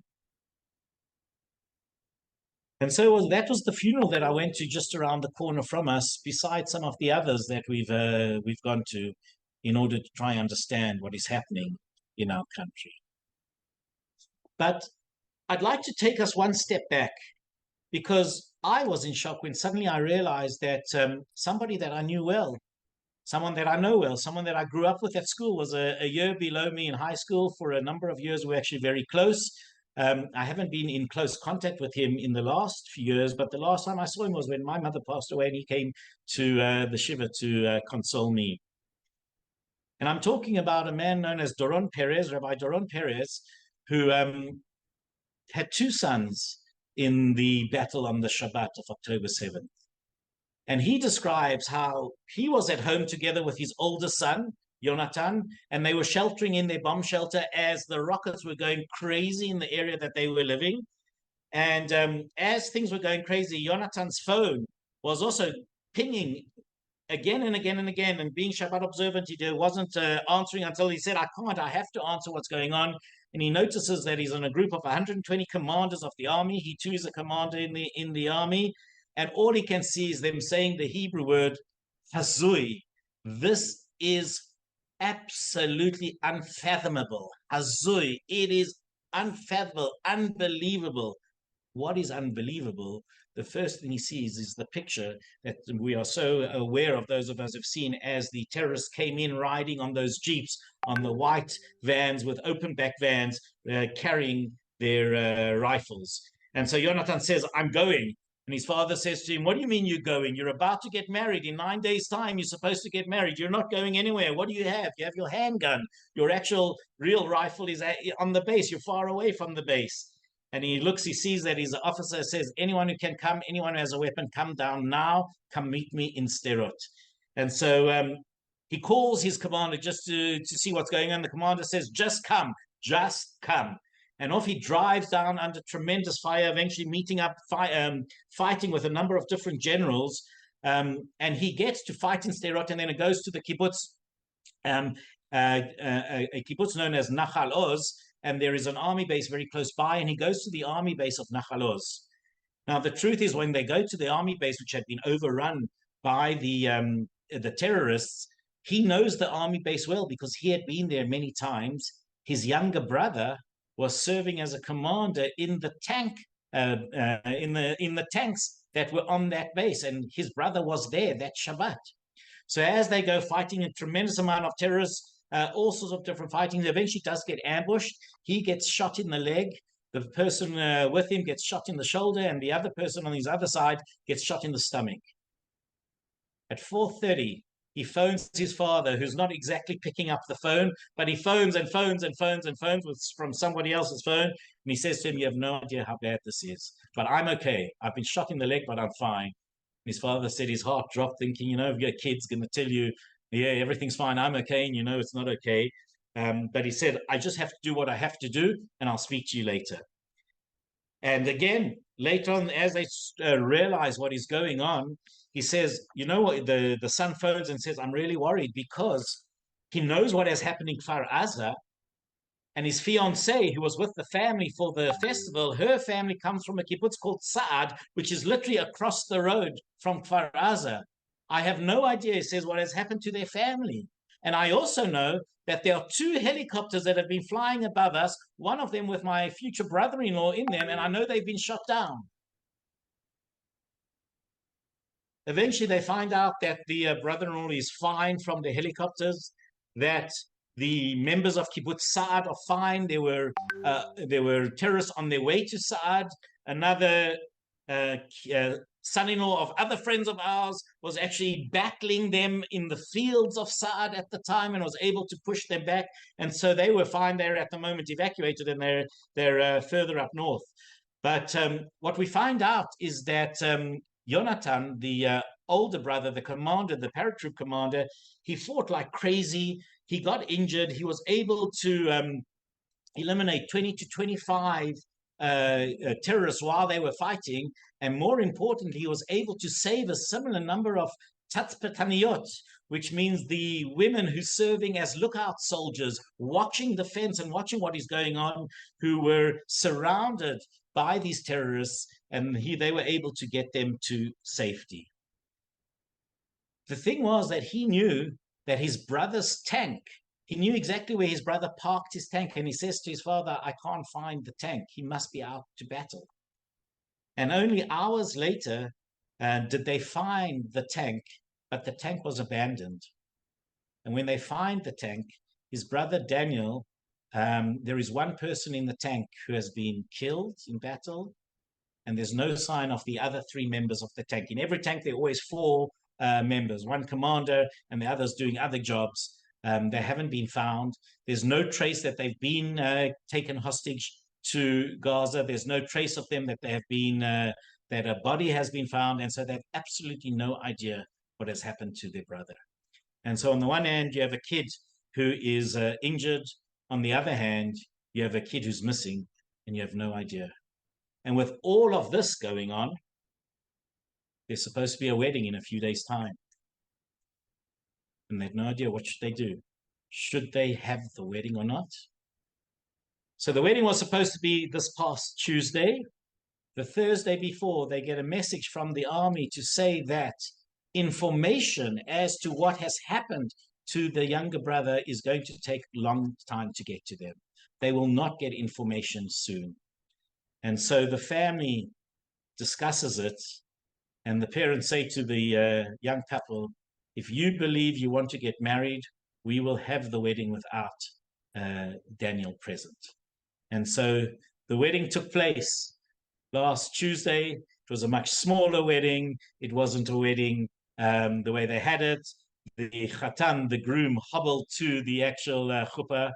And so that was the funeral that I went to just around the corner from us, besides some of the others that we've gone to in order to try and understand what is happening in our country. But I'd like to take us one step back, because I was in shock when suddenly I realized that somebody that I knew well, someone that I know well, someone that I grew up with at school, was a year below me in high school. For a number of years, we were actually very close. I haven't been in close contact with him in the last few years, but the last time I saw him was when my mother passed away and he came to the Shiva to console me. And I'm talking about a man known as Doron Perez, Rabbi Doron Perez, who had two sons in the battle on the Shabbat of October 7th. And he describes how he was at home together with his older son, Jonathan, and they were sheltering in their bomb shelter as the rockets were going crazy in the area that they were living. And as things were going crazy, Jonathan's phone was also pinging again and again and again. And being Shabbat observant, he wasn't answering until he said, I have to answer what's going on. And he notices that he's in a group of 120 commanders of the army. He too is a commander in the army. And all he can see is them saying the Hebrew word, hazui. This is absolutely unfathomable. Hazui. It is unfathomable, unbelievable. What is unbelievable? The first thing he sees is the picture that we are so aware of, those of us who've seen, as the terrorists came in riding on those jeeps, on the white vans with open back vans, carrying their rifles. And so Jonathan says, I'm going. And his father says to him, what do you mean you're going? You're about to get married. In 9 days' time, you're supposed to get married. You're not going anywhere. What do you have? You have your handgun. Your actual real rifle is on the base. You're far away from the base. And he looks, he sees that his officer says, anyone who can come, anyone who has a weapon, come down now, come meet me in Sderot. And so he calls his commander just to see what's going on. The commander says, just come. And off he drives down under tremendous fire, eventually meeting up, fighting with a number of different generals. And he gets to fight in Sderot, and then it goes to the kibbutz, a kibbutz known as Nachal Oz, and there is an army base very close by, and he goes to the army base of Nachal Oz. Now, the truth is, when they go to the army base, which had been overrun by the terrorists, he knows the army base well because he had been there many times. His younger brother was serving as a commander in the tank, in the tanks that were on that base, and his brother was there that Shabbat. So as they go fighting a tremendous amount of terrorists, all sorts of different fighting, he eventually does get ambushed. He gets shot in the leg. The person with him gets shot in the shoulder, and the other person on his other side gets shot in the stomach. At 4:30, he phones his father, who's not exactly picking up the phone, but he phones and phones and phones and phones from somebody else's phone. And he says to him, you have no idea how bad this is, but I'm okay. I've been shot in the leg, but I'm fine. And his father said his heart dropped, thinking, if your kid's going to tell you, yeah, everything's fine, I'm okay, and it's not okay. But he said, I just have to do what I have to do, and I'll speak to you later. And again, later on, as they realize what is going on, he says, what, the son phones and says, I'm really worried because he knows what has happened in Kfar Aza, and his fiancée, who was with the family for the festival, her family comes from a kibbutz called Saad, which is literally across the road from Kfar Aza. I have no idea, he says, what has happened to their family. And I also know that there are 2 helicopters that have been flying above us, one of them with my future brother-in-law in them, and I know they've been shot down. Eventually, they find out that the brother-in-law is fine from the helicopters, that the members of Kibbutz Saad are fine. There were terrorists on their way to Saad. Another son-in-law of other friends of ours was actually battling them in the fields of Saad at the time and was able to push them back. And so they were fine. They're at the moment evacuated, and they're further up north. But what we find out is that Jonathan, the older brother, the commander, the paratroop commander, he fought like crazy. He got injured. He was able to eliminate 20 to 25 terrorists while they were fighting. And more importantly, he was able to save a similar number of tatzpetaniyot, which means the women who's serving as lookout soldiers, watching the fence and watching what is going on, who were surrounded by these terrorists, and they were able to get them to safety. The thing was that he knew that his brother's tank, he knew exactly where his brother parked his tank, and he says to his father, I can't find the tank. He must be out to battle. And only hours later did they find the tank, but the tank was abandoned. And when they find the tank, his brother Daniel, there is one person in the tank who has been killed in battle, and there's no sign of the other 3 members of the tank. In every tank, there are always 4 members, one commander and the others doing other jobs. They haven't been found. There's no trace that they've been taken hostage to Gaza. There's no trace of them that they have been, that a body has been found. And so they have absolutely no idea what has happened to their brother. And so on the one hand, you have a kid who is injured. On the other hand, you have a kid who's missing, and you have no idea. And with all of this going on, there's supposed to be a wedding in a few days' time. And they have no idea what should they do. Should they have the wedding or not? So the wedding was supposed to be this past Tuesday. The Thursday before, they get a message from the army to say that information as to what has happened to the younger brother is going to take a long time to get to them. They will not get information soon. And so the family discusses it, and the parents say to the young couple, if you believe you want to get married, we will have the wedding without Daniel present. And so the wedding took place last Tuesday. It was a much smaller wedding. It wasn't a wedding the way they had it. The Khatan, the groom, hobbled to the actual chuppah.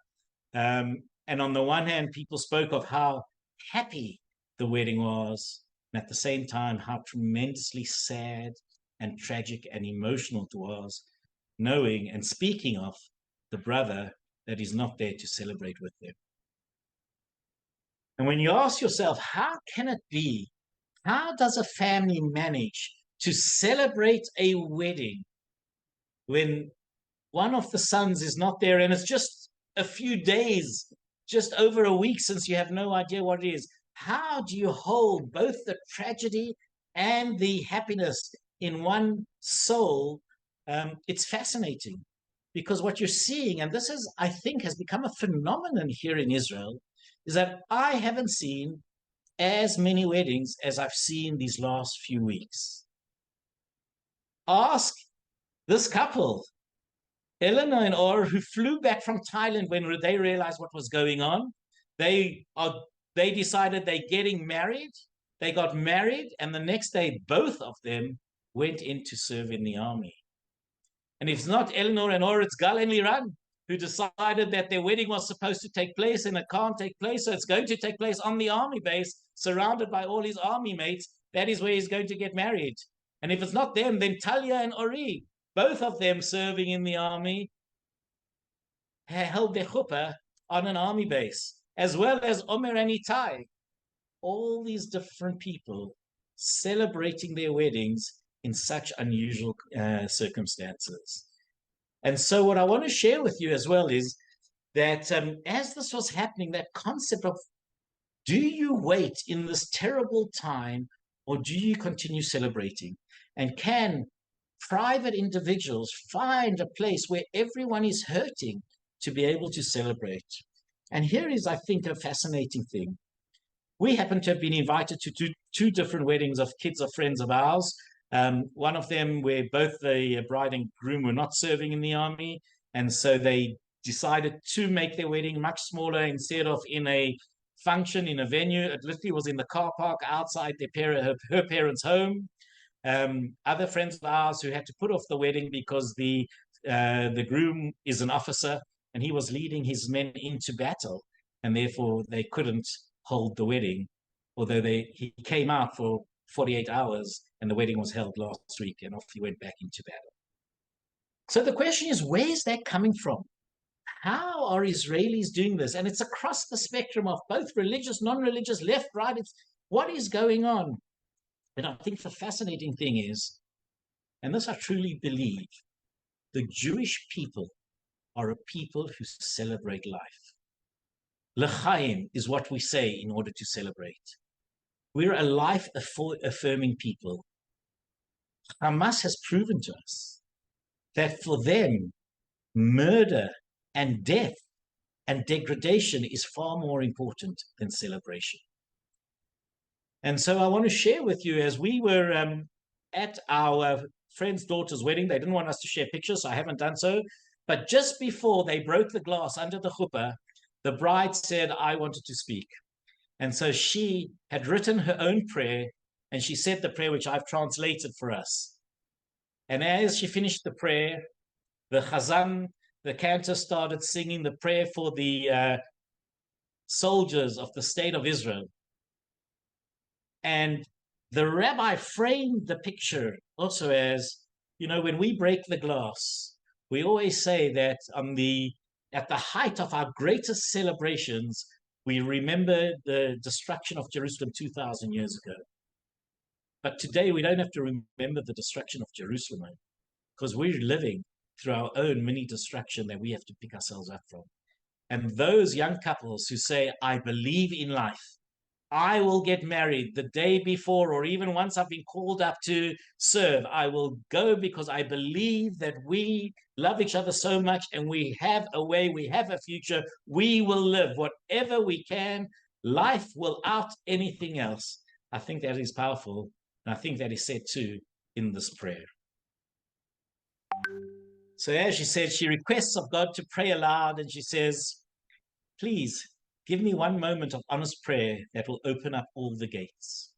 And on the one hand, people spoke of how happy the wedding was, and at the same time, how tremendously sad and tragic and emotional it was, knowing and speaking of the brother that is not there to celebrate with them. And when you ask yourself, how can it be? How does a family manage to celebrate a wedding when one of the sons is not there, and it's just a few days, just over a week since you have no idea what it is? How do you hold both the tragedy and the happiness in one soul? It's fascinating, because what you're seeing, and this is, I think, has become a phenomenon here in Israel, is that I haven't seen as many weddings as I've seen these last few weeks. Ask this couple, Eleanor and Or, who flew back from Thailand when they realized what was going on. They decided they're getting married. They got married, and the next day, both of them went in to serve in the army. And if it's not Eleanor and Or, it's Gal and Liran, who decided that their wedding was supposed to take place and it can't take place, so it's going to take place on the army base, surrounded by all his army mates. That is where he's going to get married. And if it's not them, then Talia and Ori, both of them serving in the army, held their chuppah on an army base, as well as Omer and Itai. All these different people celebrating their weddings in such unusual circumstances. And so what I want to share with you as well is that as this was happening, that concept of, do you wait in this terrible time, or do you continue celebrating? And can private individuals find a place where everyone is hurting to be able to celebrate? And here is, I think, a fascinating thing. We happen to have been invited to two different weddings of kids of friends of ours. One of them where both the bride and groom were not serving in the army, and so they decided to make their wedding much smaller. Instead of in a function in a venue, it literally was in the car park outside her parents' home. Other friends of ours who had to put off the wedding because the groom is an officer and he was leading his men into battle, and therefore they couldn't hold the wedding, although he came out for 48 hours and the wedding was held last week, and off he went back into battle. So the question is, where is that coming from? How are Israelis doing this? And it's across the spectrum of both religious, non-religious, left, right. It's what is going on? And I think the fascinating thing is, and this I truly believe, the Jewish people are a people who celebrate life. L'chaim is what we say in order to celebrate. We're a life-affirming people. Hamas has proven to us that for them, murder and death and degradation is far more important than celebration. And so I want to share with you, as we were at our friend's daughter's wedding, they didn't want us to share pictures, so I haven't done so. But just before they broke the glass under the chuppah, the bride said, I wanted to speak. And so she had written her own prayer, and she said the prayer which I've translated for us. And as she finished the prayer, the chazan, the cantor, started singing the prayer for the soldiers of the state of Israel. And the rabbi framed the picture also as, you know, when we break the glass, we always say that at the height of our greatest celebrations, we remember the destruction of Jerusalem 2,000 years ago. But today we don't have to remember the destruction of Jerusalem, because we're living through our own mini destruction that we have to pick ourselves up from. And those young couples who say, I believe in life, I will get married the day before, or even once I've been called up to serve, I will go because I believe that we love each other so much and we have a way, we have a future, we will live whatever we can. Life will out anything else. I think that is powerful. And I think that is said too in this prayer. So as she said, she requests of God to pray aloud, and she says, please, give me one moment of honest prayer that will open up all the gates.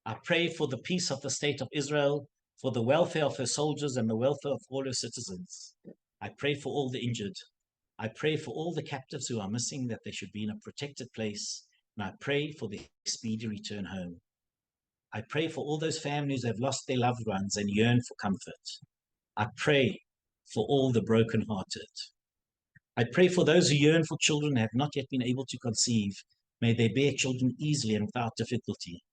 I pray for the peace of the state of Israel, for the welfare of her soldiers and the welfare of all her citizens. I pray for all the injured. I pray for all the captives who are missing, that they should be in a protected place. And I pray for their speedy return home. I pray for all those families who have lost their loved ones and yearn for comfort. I pray for all the brokenhearted. I pray for those who yearn for children and have not yet been able to conceive. May they bear children easily and without difficulty.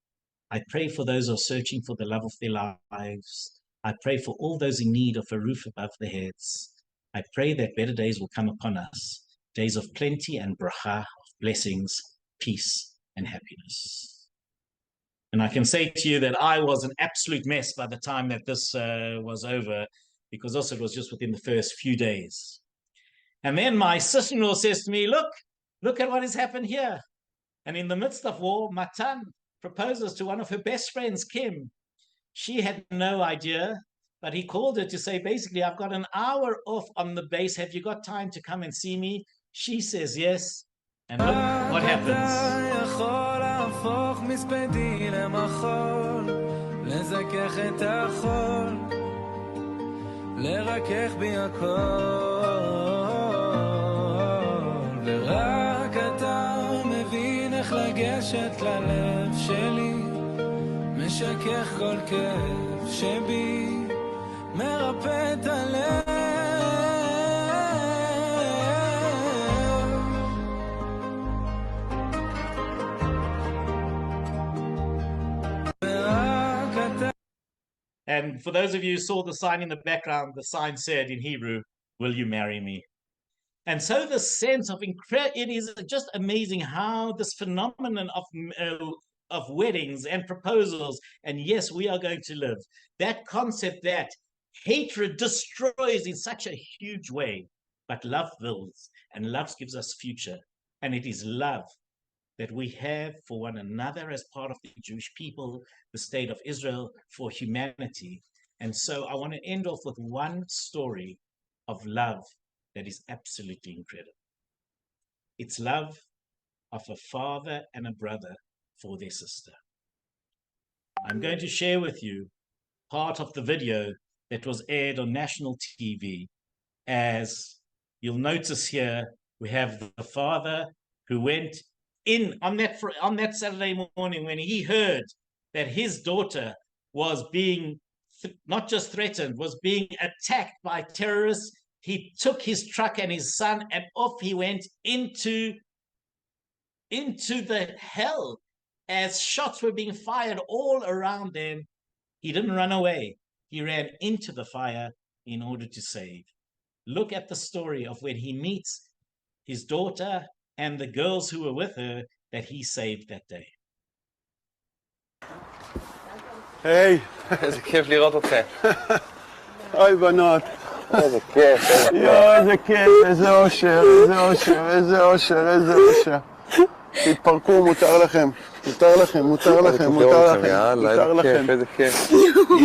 I pray for those who are searching for the love of their lives. I pray for all those in need of a roof above their heads. I pray that better days will come upon us, days of plenty and bracha, of blessings, peace, and happiness. And I can say to you that I was an absolute mess by the time that this was over, because also it was just within the first few days. And then my sister-in-law says to me, look at what has happened here. And in the midst of war, Matan proposes to one of her best friends, Kim. She had no idea, but he called her to say, basically, I've got an hour off on the base. Have you got time to come and see me? She says yes. And look what happens. ורק אתה מבין איך לגשת ללב שלי, משכך כל כאב שבי, מרפא את הלב. And for those of you who saw the sign in the background, the sign said in Hebrew, will you marry me? And so the sense of it is just amazing how this phenomenon of weddings and proposals, and yes, we are going to live, that concept that hatred destroys in such a huge way, but love builds, and love gives us future. And it is love that we have for one another as part of the Jewish people, the state of Israel, for humanity. And so I want to end off with one story of love that is absolutely incredible. It's love of a father and a brother for their sister. I'm going to share with you part of the video that was aired on national TV. As you'll notice here, we have the father who went in on that Saturday morning when he heard that his daughter was being not just threatened, was being attacked by terrorists. He took his truck and his son and off he went into the hell as shots were being fired all around them. He didn't run away. He ran into the fire in order to save. Look at the story of when he meets his daughter and the girls who were with her that he saved that day. היי. איזה כיף לראות אתכם. אוי בנות. איזה כיף. יואו, איזה כיף, איזה אושר, איזה אושר, איזה אושר, איזה אושר. תתפרקו, מותר לכם. מותר לכם, מותר לכם, מותר לכם. מותר לכם. איזה כיף.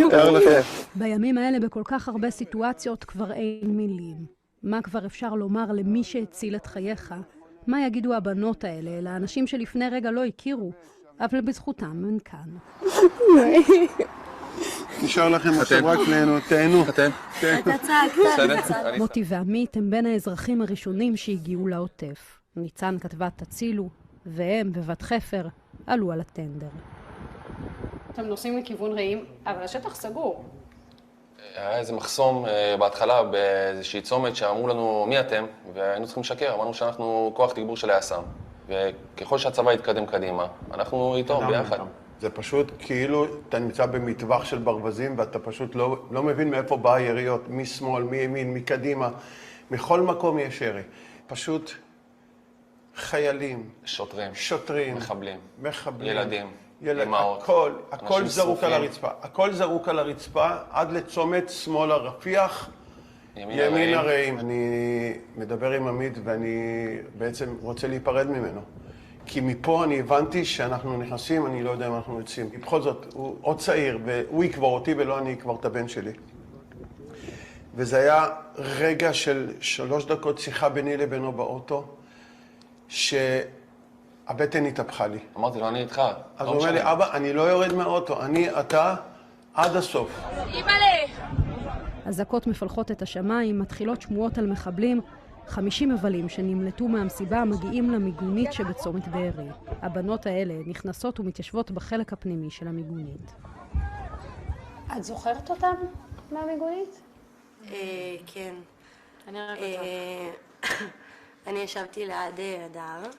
מותר לכם. בימים האלה בכל כך הרבה סיטואציות כבר אין מילים. מה כבר אפשר לומר למי שהציל את חייך? מה יגידו הבנות האלה, לאנשים שלפני רגע לא הכירו, אבל בזכותם הם כאן. נשאר לכם עכשיו רק ליהנות, תהנו. אתן? אתה צעקת. מוטי ועמית הם בין האזרחים הראשונים שהגיעו לעוטף. ניצן כתבה תצילו, והם בבת חפר עלו על הטנדר. אתם נוסעים לכיוון רעים, אבל השטח סגור. היה איזה מחסום בהתחלה באיזושהי צומת שאמרו לנו מי אתם, והיינו צריכים לשקר, אמרנו שאנחנו כוח תגבור של היס"מ. וככל שהצבא יתקדם קדימה, אנחנו איתו ביחד. זה פשוט כאילו אתה נמצא במטווח של ברווזים ואתה פשוט לא מבין מאיפה באה היריות, משמאל, מימין, מקדימה, מכל מקום יש ירי. פשוט חיילים, שוטרים, מחבלים, ילדים, אמהות, הכל זרוק על הרצפה. הכל זרוק על הרצפה עד לצומת שמאל הרפיח, ימין הרעים. אני מדבר עם עמית ואני בעצם רוצה להיפרד ממנו. כי מפה אני הבנתי שאנחנו נכנסים, אני לא יודע אם אנחנו יוצאים. בכל זאת, הוא עוד צעיר, והוא יקבור אותי ולא אני אקבור את הבן שלי. וזה היה רגע של 3 דקות שיחה ביני לבינו באוטו, שהבטן התהפכה לי. אמרתי לו, אני איתך. אז הוא אומר לי, אבא, אני לא יורד מהאוטו, אתה עד הסוף. אזעקות מפלחות את השמיים, מתחילות שמועות על מחבלים, 50 מבלים שנמלטו מהמסיבה מגיעים למיגונית שבצומת בארי. הבנות האלה נכנסות ומתיישבות בחלק הפנימי של המיגונית. את זוכרת אותם מהמיגונית? כן. אני רק אותך. אני ישבתי ליד הדר.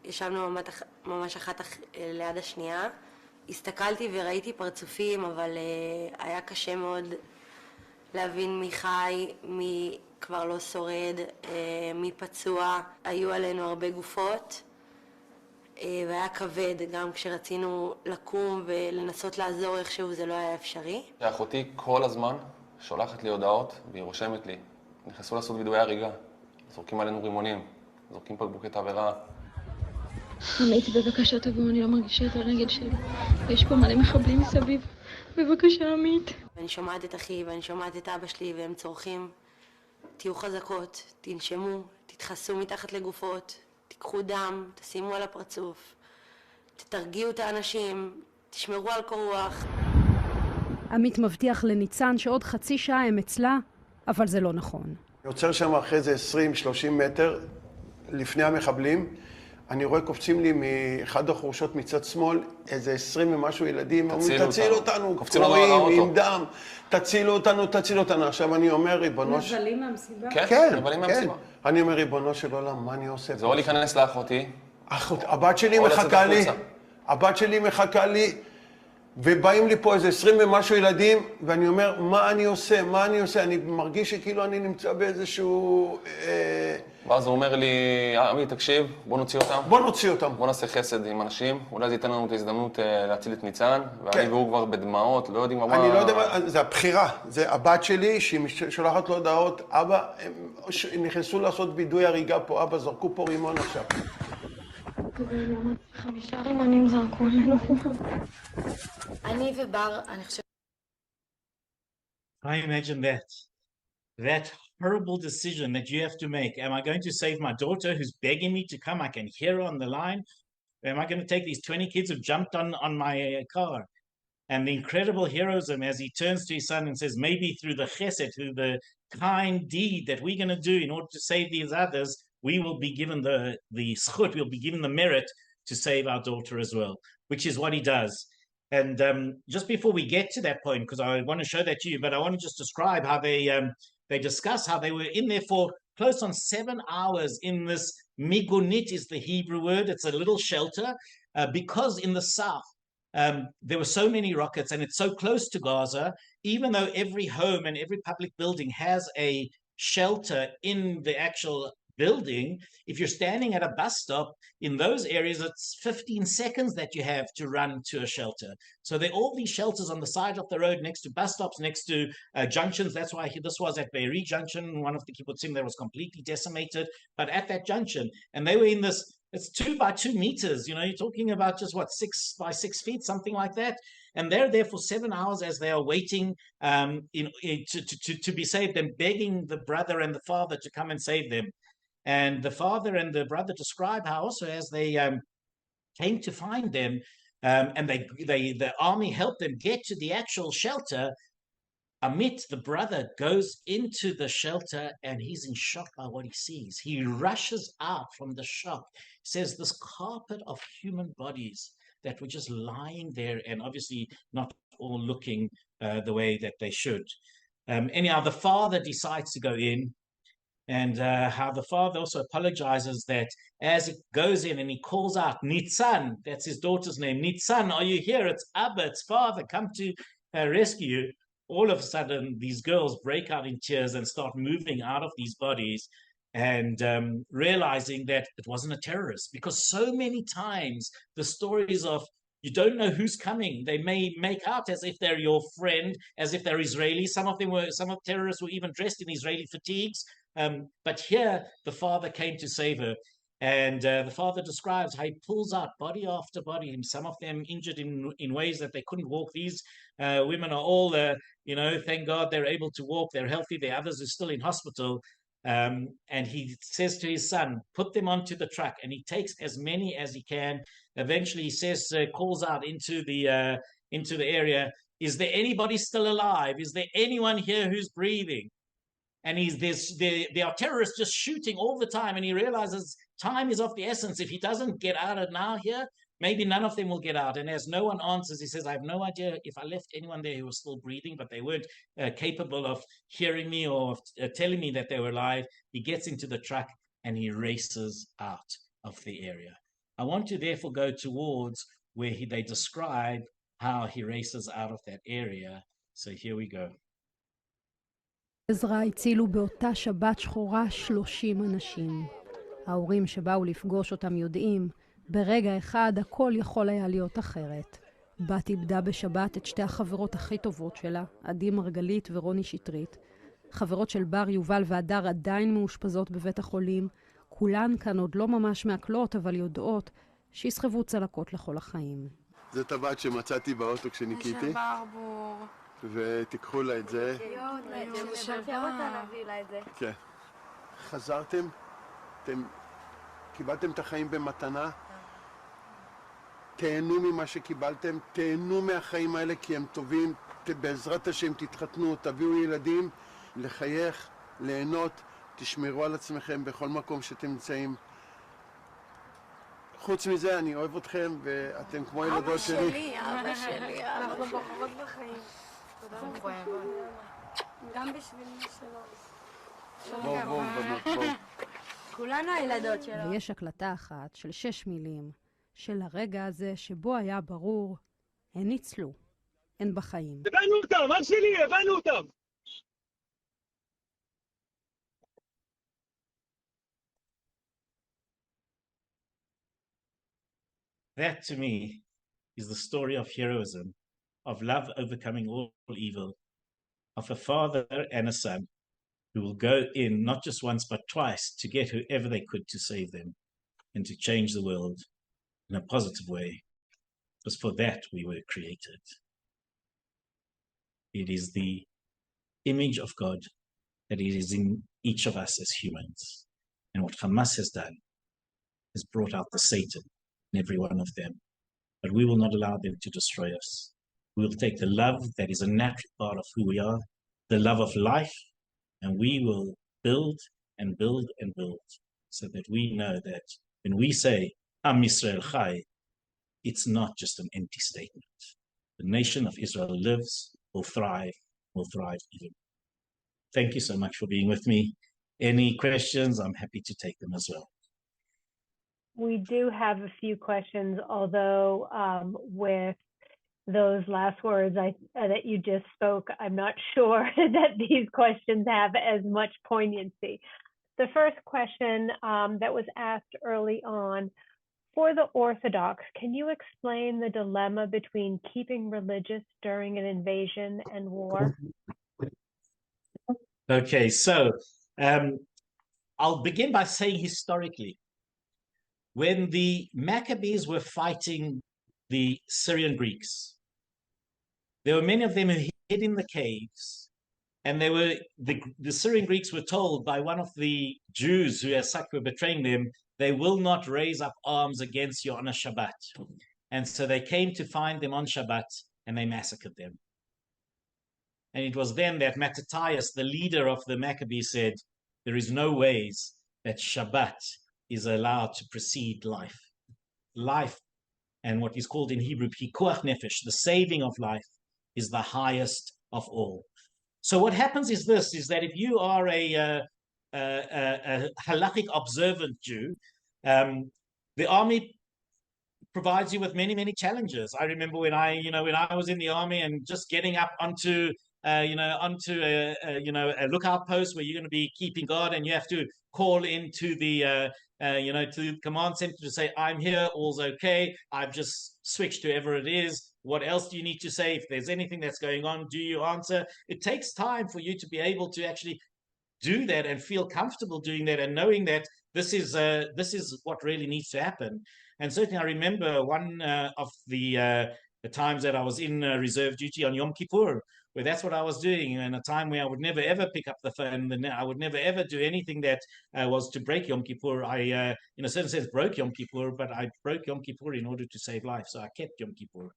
ישבנו ממש אחת ליד השנייה. הסתכלתי וראיתי פרצופים, אבל היה קשה מאוד להבין מי חי, מי כבר לא שורד, מי פצוע. היו עלינו הרבה גופות, והיה כבד גם כשרצינו לקום ולנסות לעזור איכשהו, זה לא היה אפשרי. אחותי כל הזמן שולחת לי הודעות והיא רושמת לי. נכנסו לעשות וידואי הריגה, זורקים עלינו רימונים, זורקים בקבוקי תבערה. עמית, בבקשה תבוא, אני לא מרגישה את הרגל שלי. יש פה מלא מחבלים מסביב. בבקשה, עמית. אני שומעת את אחי ואני שומעת את אבא שלי והם צורכים. תהיו חזקות, תנשמו, תתחסו מתחת לגופות, תיקחו דם, תשימו על הפרצוף, תתרגיעו את האנשים, תשמרו על קור רוח. עמית מבטיח לניצן שעוד חצי שעה הם אצלה, אבל זה לא נכון. אני עוצר שם אחרי זה 20-30 מטר לפני המחבלים. אני רואה קופצים לי מאחד החורשות מצד שמאל, איזה 20 ומשהו ילדים, אומרים, תציל אותנו, קוראים, עם דם, תצילו אותנו, תציל אותנו. עכשיו אני אומר, ריבונו של... מבלים מהמסיבה? כן, כן. אני אומר, ריבונו של עולם, מה אני עושה? זה או להיכנס לאחותי. הבת שלי מחכה לי, הבת שלי מחכה לי, ובאים לי פה איזה 20 ומשהו ילדים, ואני אומר, מה אני עושה? מה אני עושה? אני מרגיש שכאילו אני נמצא באיזשהו... ואז הוא אומר לי, עמית, תקשיב, בוא נוציא אותם. בוא נוציא אותם. בוא נעשה חסד עם אנשים, אולי זה ייתן לנו את ההזדמנות להציל את ניצן, ואני והוא כבר בדמעות, לא יודעים מה... אני לא יודע מה, זה הבחירה, זה הבת שלי שהיא שולחת לו הודעות, אבא, הם נכנסו לעשות וידוי הריגה פה, אבא, זרקו פה רימון עכשיו. 5 רימונים זרקו עלינו. אני ובר, אני חושבת... I imagine that. that horrible decision that you have to make. Am I going to save my daughter who's begging me to come? I can hear her on the line. Or am I going to take these 20 kids who've jumped on my car? And the incredible heroism as he turns to his son and says, maybe through the chesed, through the kind deed that we're going to do in order to save these others, we will be given the schut, we'll be given the merit to save our daughter as well, which is what he does. And just before we get to that point, because I want to show that to you, but I want to just describe how they discuss how they were in there for close on 7 hours in this migunit is the Hebrew word. It's a little shelter because in the south, there were so many rockets and it's so close to Gaza, even though every home and every public building has a shelter in the actual building, if you're standing at a bus stop in those areas, it's 15 seconds that you have to run to a shelter. So there are all these shelters on the side of the road next to bus stops, next to junctions. That's why this was at Be'eri Junction, one of the kibbutzim that was completely decimated, but at that junction. And they were in this, it's 2 by 2 meters, you know, you're talking about just what, 6 by 6 feet, something like that. And they're there for 7 hours as they are waiting to be saved and begging the brother and the father to come and save them. And the father and the brother describe how also as they came to find them and the army helped them get to the actual shelter, Amit, the brother, goes into the shelter and he's in shock by what he sees. He rushes out from the shock. He says this carpet of human bodies that were just lying there and obviously not all looking the way that they should. Anyhow, the father decides to go in, and how the father also apologizes that as he goes in and he calls out, Nitzan, that's his daughter's name, Nitzan, are you here? It's Abba, it's father, come to rescue you. All of a sudden, these girls break out in tears and start moving out of these bodies and realizing that it wasn't a terrorist. Because so many times, the stories of you don't know who's coming. They may make out as if they're your friend, as if they're Israeli. Some of the terrorists were even dressed in Israeli fatigues. But here, the father came to save her. And the father describes how he pulls out body after body, some of them injured in ways that they couldn't walk. These women are all, thank God they're able to walk, they're healthy. The others are still in hospital. And he says to his son, put them onto the truck. And he takes as many as he can. Eventually, he says, calls out into the area, is there anybody still alive? Is there anyone here who's breathing? And there are terrorists just shooting all the time, and he realizes time is of the essence. If he doesn't get out of now here, maybe none of them will get out. And as no one answers, he says, I have no idea if I left anyone there who was still breathing, but they weren't capable of hearing me or telling me that they were alive. He gets into the truck and he races out of the area. I want to therefore go towards where they describe how he races out of that area. So here we go. עזרא הצילו באותה שבת שחורה 30 אנשים. ההורים שבאו לפגוש אותם יודעים, ברגע אחד הכל יכול היה להיות אחרת. בת איבדה בשבת את 2 החברות הכי טובות שלה, עדי מרגלית ורוני שטרית. חברות של בר, יובל והדר עדיין מאושפזות בבית החולים. כולן כאן עוד לא ממש מעכלות, אבל יודעות שיסחבו צלקות לכל החיים. זאת הבת שמצאתי באוטו כשניקיתי. יש ברבור. ותיקחו לה את זה. כן. חזרתם, אתם קיבלתם את החיים במתנה, תהנו ממה שקיבלתם, תהנו מהחיים האלה כי הם טובים, בעזרת השם תתחתנו, תביאו ילדים, לחייך, ליהנות, תשמרו על עצמכם בכל מקום שאתם נמצאים. חוץ מזה, אני אוהב אתכם ואתם כמו ילדות שלי. אבא שלי, אנחנו בוחרות בחיים. גם בשביל מי שלא. בואו, בנות. כולנו הילדות שלו. ויש הקלטה אחת של 6 מילים, של הרגע הזה שבו היה ברור, הן ניצלו, הן בחיים. הבנו אותם, אח שלי, הבנו אותם! That to me is the story of heroism, of love overcoming all evil, of a father and a son who will go in not just once but twice to get whoever they could to save them and to change the world in a positive way. Because for that we were created. It is the image of God that it is in each of us as humans. And what Hamas has done is brought out the Satan in every one of them. But we will not allow them to destroy us. We will take the love that is a natural part of who we are, the love of life, and we will build and build and build so that we know that when we say, Am Yisrael Chai, it's not just an empty statement. The nation of Israel lives, will thrive even. Thank you so much for being with me. Any questions? I'm happy to take them as well. We do have a few questions, although with those last words that you just spoke, I'm not sure that these questions have as much poignancy. The first question that was asked early on, for the Orthodox, can you explain the dilemma between keeping religious during an invasion and war? Okay, so I'll begin by saying historically, when the Maccabees were fighting the Syrian Greeks, there were many of them who hid in the caves, and the Syrian Greeks were told by one of the Jews who as such were betraying them, they will not raise up arms against you on a Shabbat. And so they came to find them on Shabbat, and they massacred them. And it was then that Mattathias, the leader of the Maccabees, said, there is no ways that Shabbat is allowed to precede life. Life, and what is called in Hebrew, pikuach nefesh, the saving of life, is the highest of all. So what happens is this, is that if you are a halachic observant Jew, the army provides you with many, many challenges. I remember when I was in the army and just getting up onto a lookout post where you're going to be keeping guard, and you have to call into the to the command center to say, I'm here, all's okay, I've just switched to whoever it is. What else do you need to say? If there's anything that's going on, do you answer? It takes time for you to be able to actually do that and feel comfortable doing that and knowing that this is what really needs to happen. And certainly I remember one of the times that I was in reserve duty on Yom Kippur, where that's what I was doing, and a time where I would never ever pick up the phone, I would never ever do anything that was to break Yom Kippur. I, in a certain sense, broke Yom Kippur, but I broke Yom Kippur in order to save life. So I kept Yom Kippur,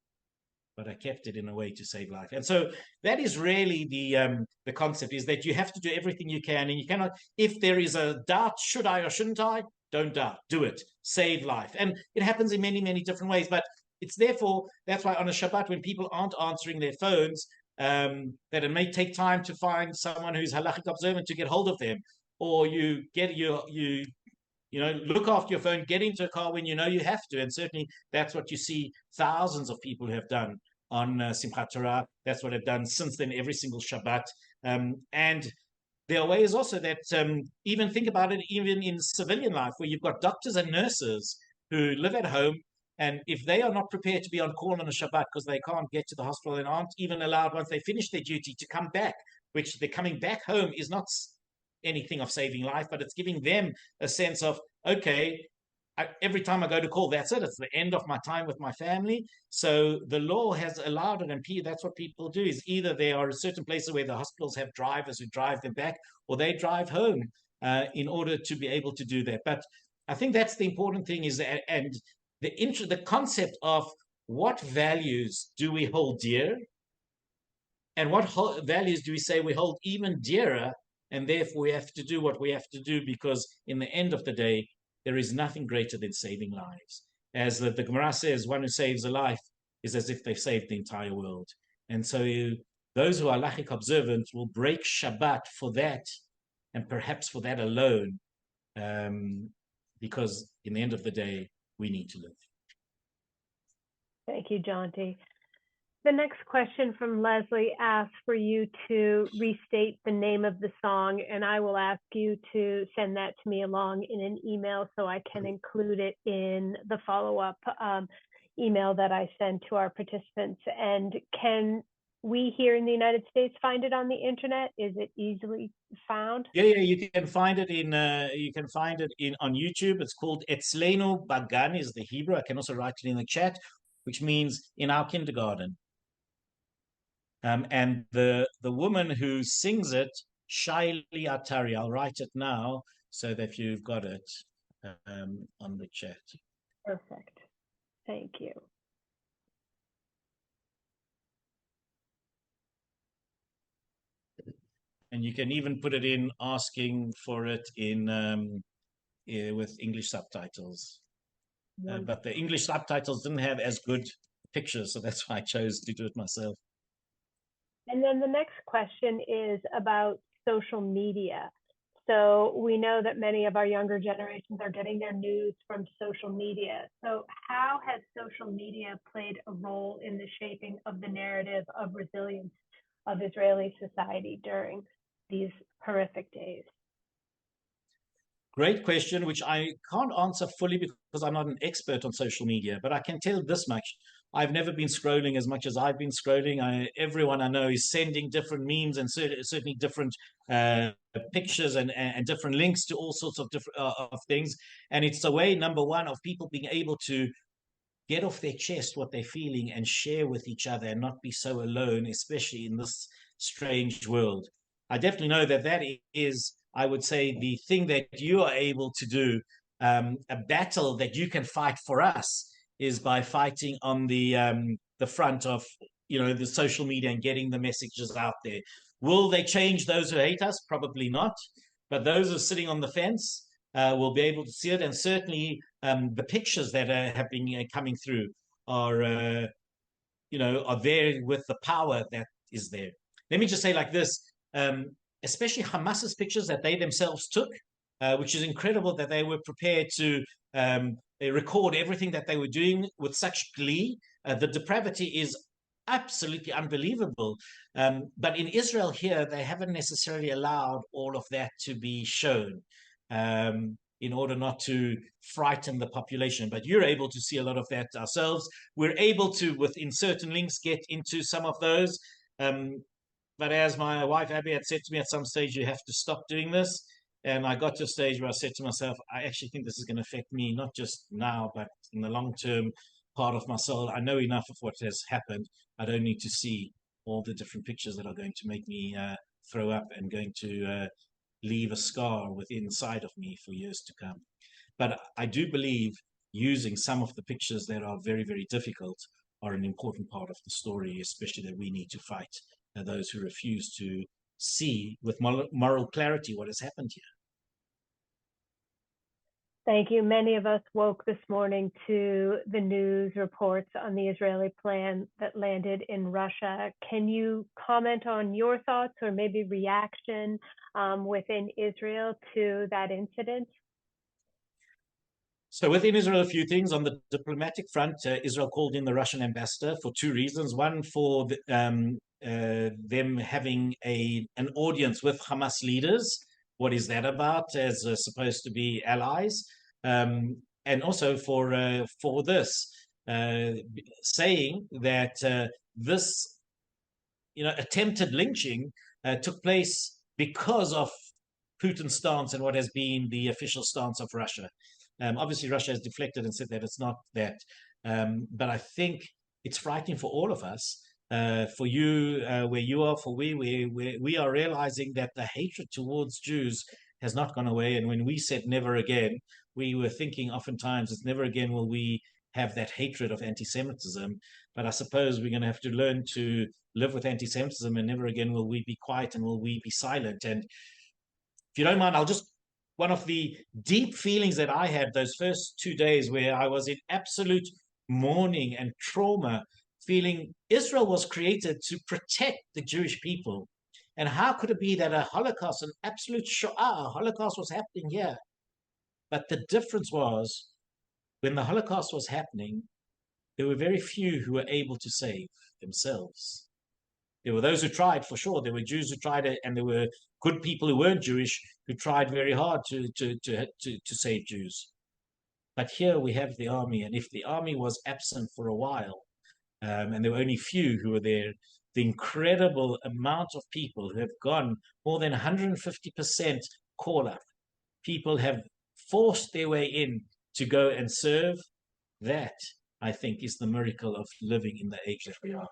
but I kept it in a way to save life. And so that is really the concept, is that you have to do everything you can, and you cannot, if there is a doubt, should I or shouldn't I? Don't doubt, do it, save life. And it happens in many, many different ways, but it's therefore, that's why on a Shabbat, when people aren't answering their phones, that it may take time to find someone who's halachic observant to get hold of them, or you look after your phone, get into a car when you know you have to. And certainly that's what you see thousands of people have done on Simchat Torah. That's what they've done since then, every single Shabbat. And there are ways also that, even think about it, even in civilian life, where you've got doctors and nurses who live at home, and if they are not prepared to be on call on a Shabbat because they can't get to the hospital and aren't even allowed, once they finish their duty, to come back, which they're coming back home is not anything of saving life, but it's giving them a sense of, okay, every time I go to call, that's it. It's the end of my time with my family. So the law has allowed it, and that's what people do, is either there are certain places where the hospitals have drivers who drive them back, or they drive home in order to be able to do that. But I think that's the important thing, is that, and the concept of what values do we hold dear, and what values do we say we hold even dearer, and therefore we have to do what we have to do, because in the end of the day, there is nothing greater than saving lives. As the Gemara says, one who saves a life is as if they've saved the entire world. And so those who are halachic observant will break Shabbat for that, and perhaps for that alone, because in the end of the day, we need to live. Thank you, Jonty. The next question from Leslie asks for you to restate the name of the song, and I will ask you to send that to me along in an email so I can include it in the follow-up email that I send to our participants. And can we here in the United States find it on the internet? Is it easily found? Yeah, you can find it on YouTube. It's called Etzleinu Bagan is the Hebrew. I can also write it in the chat, which means in our kindergarten. And the woman who sings it Shaili Atari. I'll write it now so that you've got it on the chat. Perfect. Thank you. And you can even put it in asking for it in with English subtitles. But the English subtitles didn't have as good pictures, so that's why I chose to do it myself. And then the next question is about social media. So we know that many of our younger generations are getting their news from social media. So how has social media played a role in the shaping of the narrative of resilience of Israeli society during these horrific days? Great question, which I can't answer fully because I'm not an expert on social media, but I can tell this much. I've never been scrolling as much as I've been scrolling. Everyone I know is sending different memes and certainly different pictures and different links to all sorts of different of things. And it's a way, number one, of people being able to get off their chest what they're feeling and share with each other and not be so alone, especially in this strange world. I definitely know that that is, I would say, the thing that you are able to do. A battle that you can fight for us is by fighting on the front of the social media and getting the messages out there. Will they change those who hate us? Probably not. But those who are sitting on the fence will be able to see it, and certainly the pictures that have been coming through are are there with the power that is there. Let me just say like this, especially Hamas's pictures that they themselves took, which is incredible that they were prepared to record everything that they were doing with such glee. The depravity is absolutely unbelievable. But in Israel here, they haven't necessarily allowed all of that to be shown in order not to frighten the population. But you're able to see a lot of that ourselves. We're able to, within certain links, get into some of those. But as my wife Abby had said to me at some stage, you have to stop doing this. And I got to a stage where I said to myself, I actually think this is going to affect me, not just now, but in the long term part of my soul. I know enough of what has happened. I don't need to see all the different pictures that are going to make me throw up and going to leave a scar within inside of me for years to come. But I do believe using some of the pictures that are very, very difficult are an important part of the story, especially that we need to fight those who refuse to see with moral clarity what has happened here. Thank you. Many of us woke this morning to the news reports on the Israeli plan that landed in Russia. Can you comment on your thoughts or maybe reaction within Israel to that incident? So within Israel, a few things. On the diplomatic front, Israel called in the Russian ambassador for two reasons. One, for them having an audience with Hamas leaders. What is that about, as supposed to be allies? And also for this, saying that this attempted lynching took place because of Putin's stance and what has been the official stance of Russia. Obviously, Russia has deflected and said that it's not that. But I think it's frightening for all of us. For you, where you are, for we are realizing that the hatred towards Jews has not gone away. And when we said never again, we were thinking oftentimes it's never again will we have that hatred of anti-Semitism. But I suppose we're going to have to learn to live with anti-Semitism, and never again will we be quiet and will we be silent. And if you don't mind, one of the deep feelings that I had those first 2 days where I was in absolute mourning and trauma, feeling Israel was created to protect the Jewish people. And how could it be that a Holocaust, an absolute Shoah, Holocaust was happening here? But the difference was, when the Holocaust was happening, there were very few who were able to save themselves. There were those who tried, for sure. There were Jews who tried it, and there were good people who weren't Jewish who tried very hard to save Jews. But here we have the army, and if the army was absent for a while, and there were only few who were there, the incredible amount of people who have gone more than 150% call up, people have forced their way in to go and serve. That, I think, is the miracle of living in the age that we are.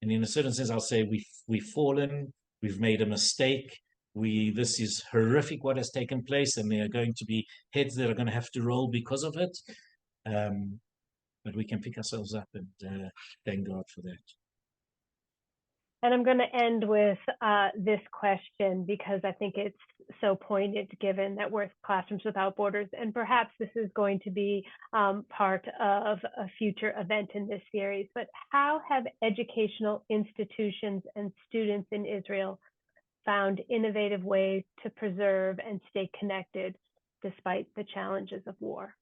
And in a certain sense, I'll say we've fallen, we've made a mistake, this is horrific what has taken place, and there are going to be heads that are going to have to roll because of it. But we can pick ourselves up and thank God for that. And I'm going to end with this question because I think it's so poignant given that we're Classrooms Without Borders, and perhaps this is going to be part of a future event in this series. But how have educational institutions and students in Israel found innovative ways to preserve and stay connected despite the challenges of war?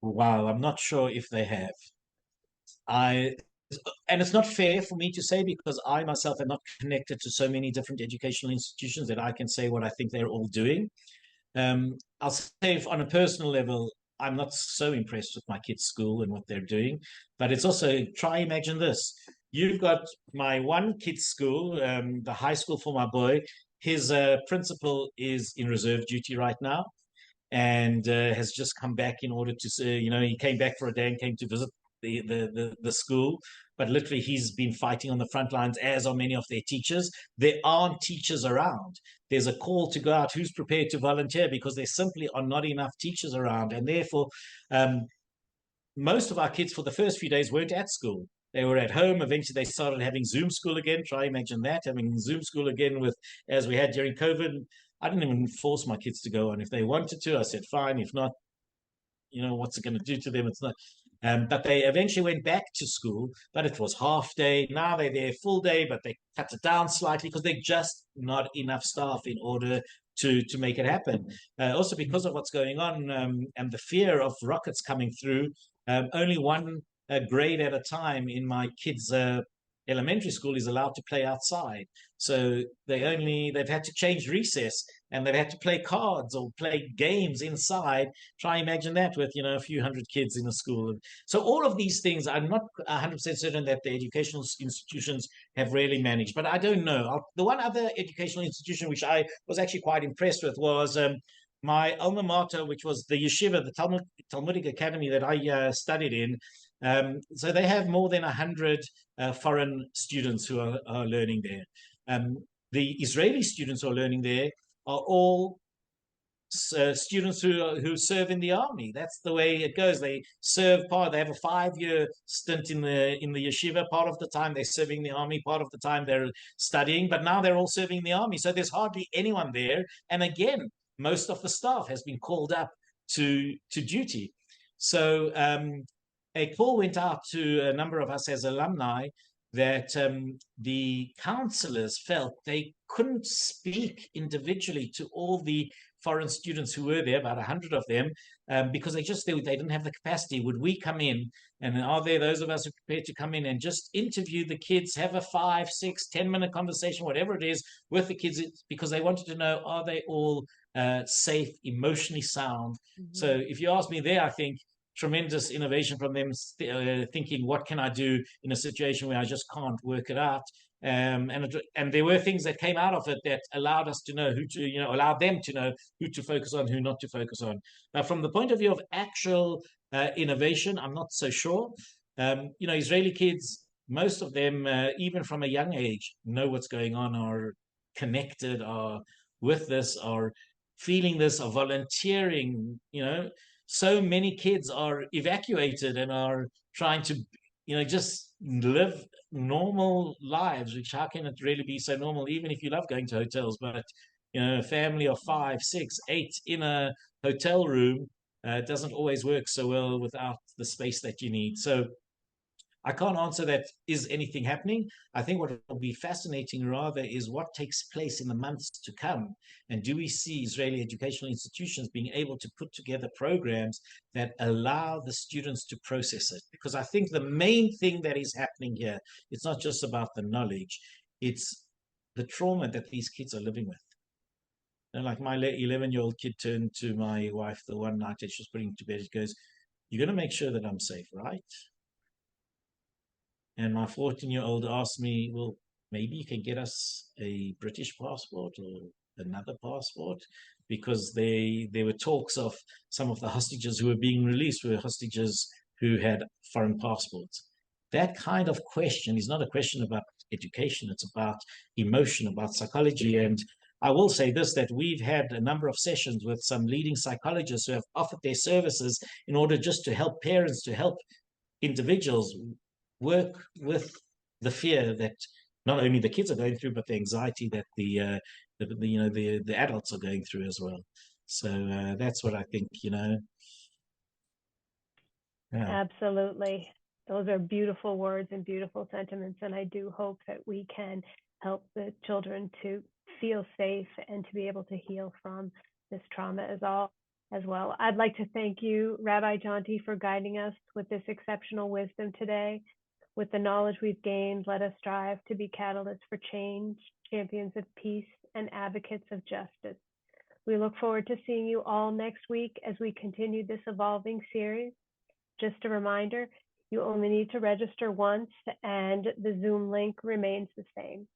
Wow, I'm not sure if they have. And it's not fair for me to say, because I myself am not connected to so many different educational institutions that I can say what I think they're all doing. I'll say if on a personal level, I'm not so impressed with my kids' school and what they're doing, but it's also, try imagine this. You've got my one kid's school, the high school for my boy. His principal is in reserve duty right now, and has just come back in order to, he came back for a day and came to visit the school, but literally he's been fighting on the front lines, as are many of their teachers. There aren't teachers around. There's a call to go out, who's prepared to volunteer, because there simply are not enough teachers around, and therefore most of our kids for the first few days weren't at school. They were at home. Eventually they started having Zoom school again. Try imagine that, having Zoom school again with, as we had during COVID. I didn't even force my kids to go on. If they wanted to, I said, fine. If not, what's it going to do to them? It's not. But they eventually went back to school, but it was half day. Now they're there full day, but they cut it down slightly because they're just not enough staff in order to make it happen. Also because of what's going on and the fear of rockets coming through, only one grade at a time in my kids' elementary school is allowed to play outside. So they've had to change recess, and they've had to play cards or play games inside. Try imagine that with, a few hundred kids in a school. So all of these things, I'm not 100% certain that the educational institutions have really managed, but I don't know. The one other educational institution which I was actually quite impressed with was my alma mater, which was the yeshiva, the Talmudic academy that I studied in. So they have more than 100 foreign students who are learning there. The Israeli students who are learning there are all students who serve in the army. That's the way it goes. They serve part. They have a 5-year stint in the yeshiva. Part of the time they're serving the army. Part of the time they're studying. But now they're all serving the army. So there's hardly anyone there. And again, most of the staff has been called up to duty. So a call went out to a number of us as alumni that the counselors felt they couldn't speak individually to all the foreign students who were there, about 100 of them, because they didn't have the capacity. Would we come in, and are there those of us who are prepared to come in and just interview the kids, have a 5, 6, 10-minute conversation, whatever it is, with the kids, because they wanted to know, are they all safe, emotionally sound? Mm-hmm. So if you ask me there, I think tremendous innovation from them, thinking, what can I do in a situation where I just can't work it out? And there were things that came out of it that allowed us to know allowed them to know who to focus on, who not to focus on. Now, from the point of view of actual innovation, I'm not so sure. Israeli kids, most of them, even from a young age, know what's going on, are connected, are with this, are feeling this, are volunteering. So many kids are evacuated and are trying to, just live normal lives, which how can it really be so normal, even if you love going to hotels? But, a family of 5, 6, 8 in a hotel room doesn't always work so well without the space that you need. So I can't answer that, is anything happening? I think what will be fascinating rather is what takes place in the months to come. And do we see Israeli educational institutions being able to put together programs that allow the students to process it? Because I think the main thing that is happening here, it's not just about the knowledge, it's the trauma that these kids are living with. Like my 11-year-old kid turned to my wife the one night that she was putting to bed, he goes, "You're going to make sure that I'm safe, right?" And my 14-year-old asked me, well, maybe you can get us a British passport or another passport, because there were talks of some of the hostages who were being released were hostages who had foreign passports. That kind of question is not a question about education. It's about emotion, about psychology. And I will say this, that we've had a number of sessions with some leading psychologists who have offered their services in order just to help parents, to help individuals work with the fear that not only the kids are going through, but the anxiety that the adults are going through as well. So that's what I think, Yeah. Absolutely. Those are beautiful words and beautiful sentiments. And I do hope that we can help the children to feel safe and to be able to heal from this trauma as well. I'd like to thank you, Rabbi Jonty, for guiding us with this exceptional wisdom today. With the knowledge we've gained, let us strive to be catalysts for change, champions of peace, and advocates of justice. We look forward to seeing you all next week as we continue this evolving series. Just a reminder, you only need to register once and the Zoom link remains the same.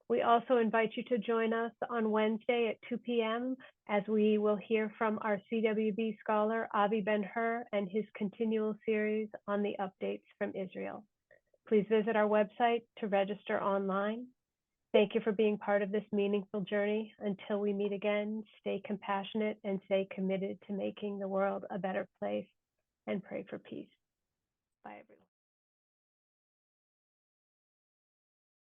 We also invite you to join us on Wednesday at 2 p.m. as we will hear from our CWB scholar, Avi Ben-Hur, and his continual series on the updates from Israel. Please visit our website to register online. Thank you for being part of this meaningful journey. Until we meet again, stay compassionate and stay committed to making the world a better place, and pray for peace. Bye, everyone.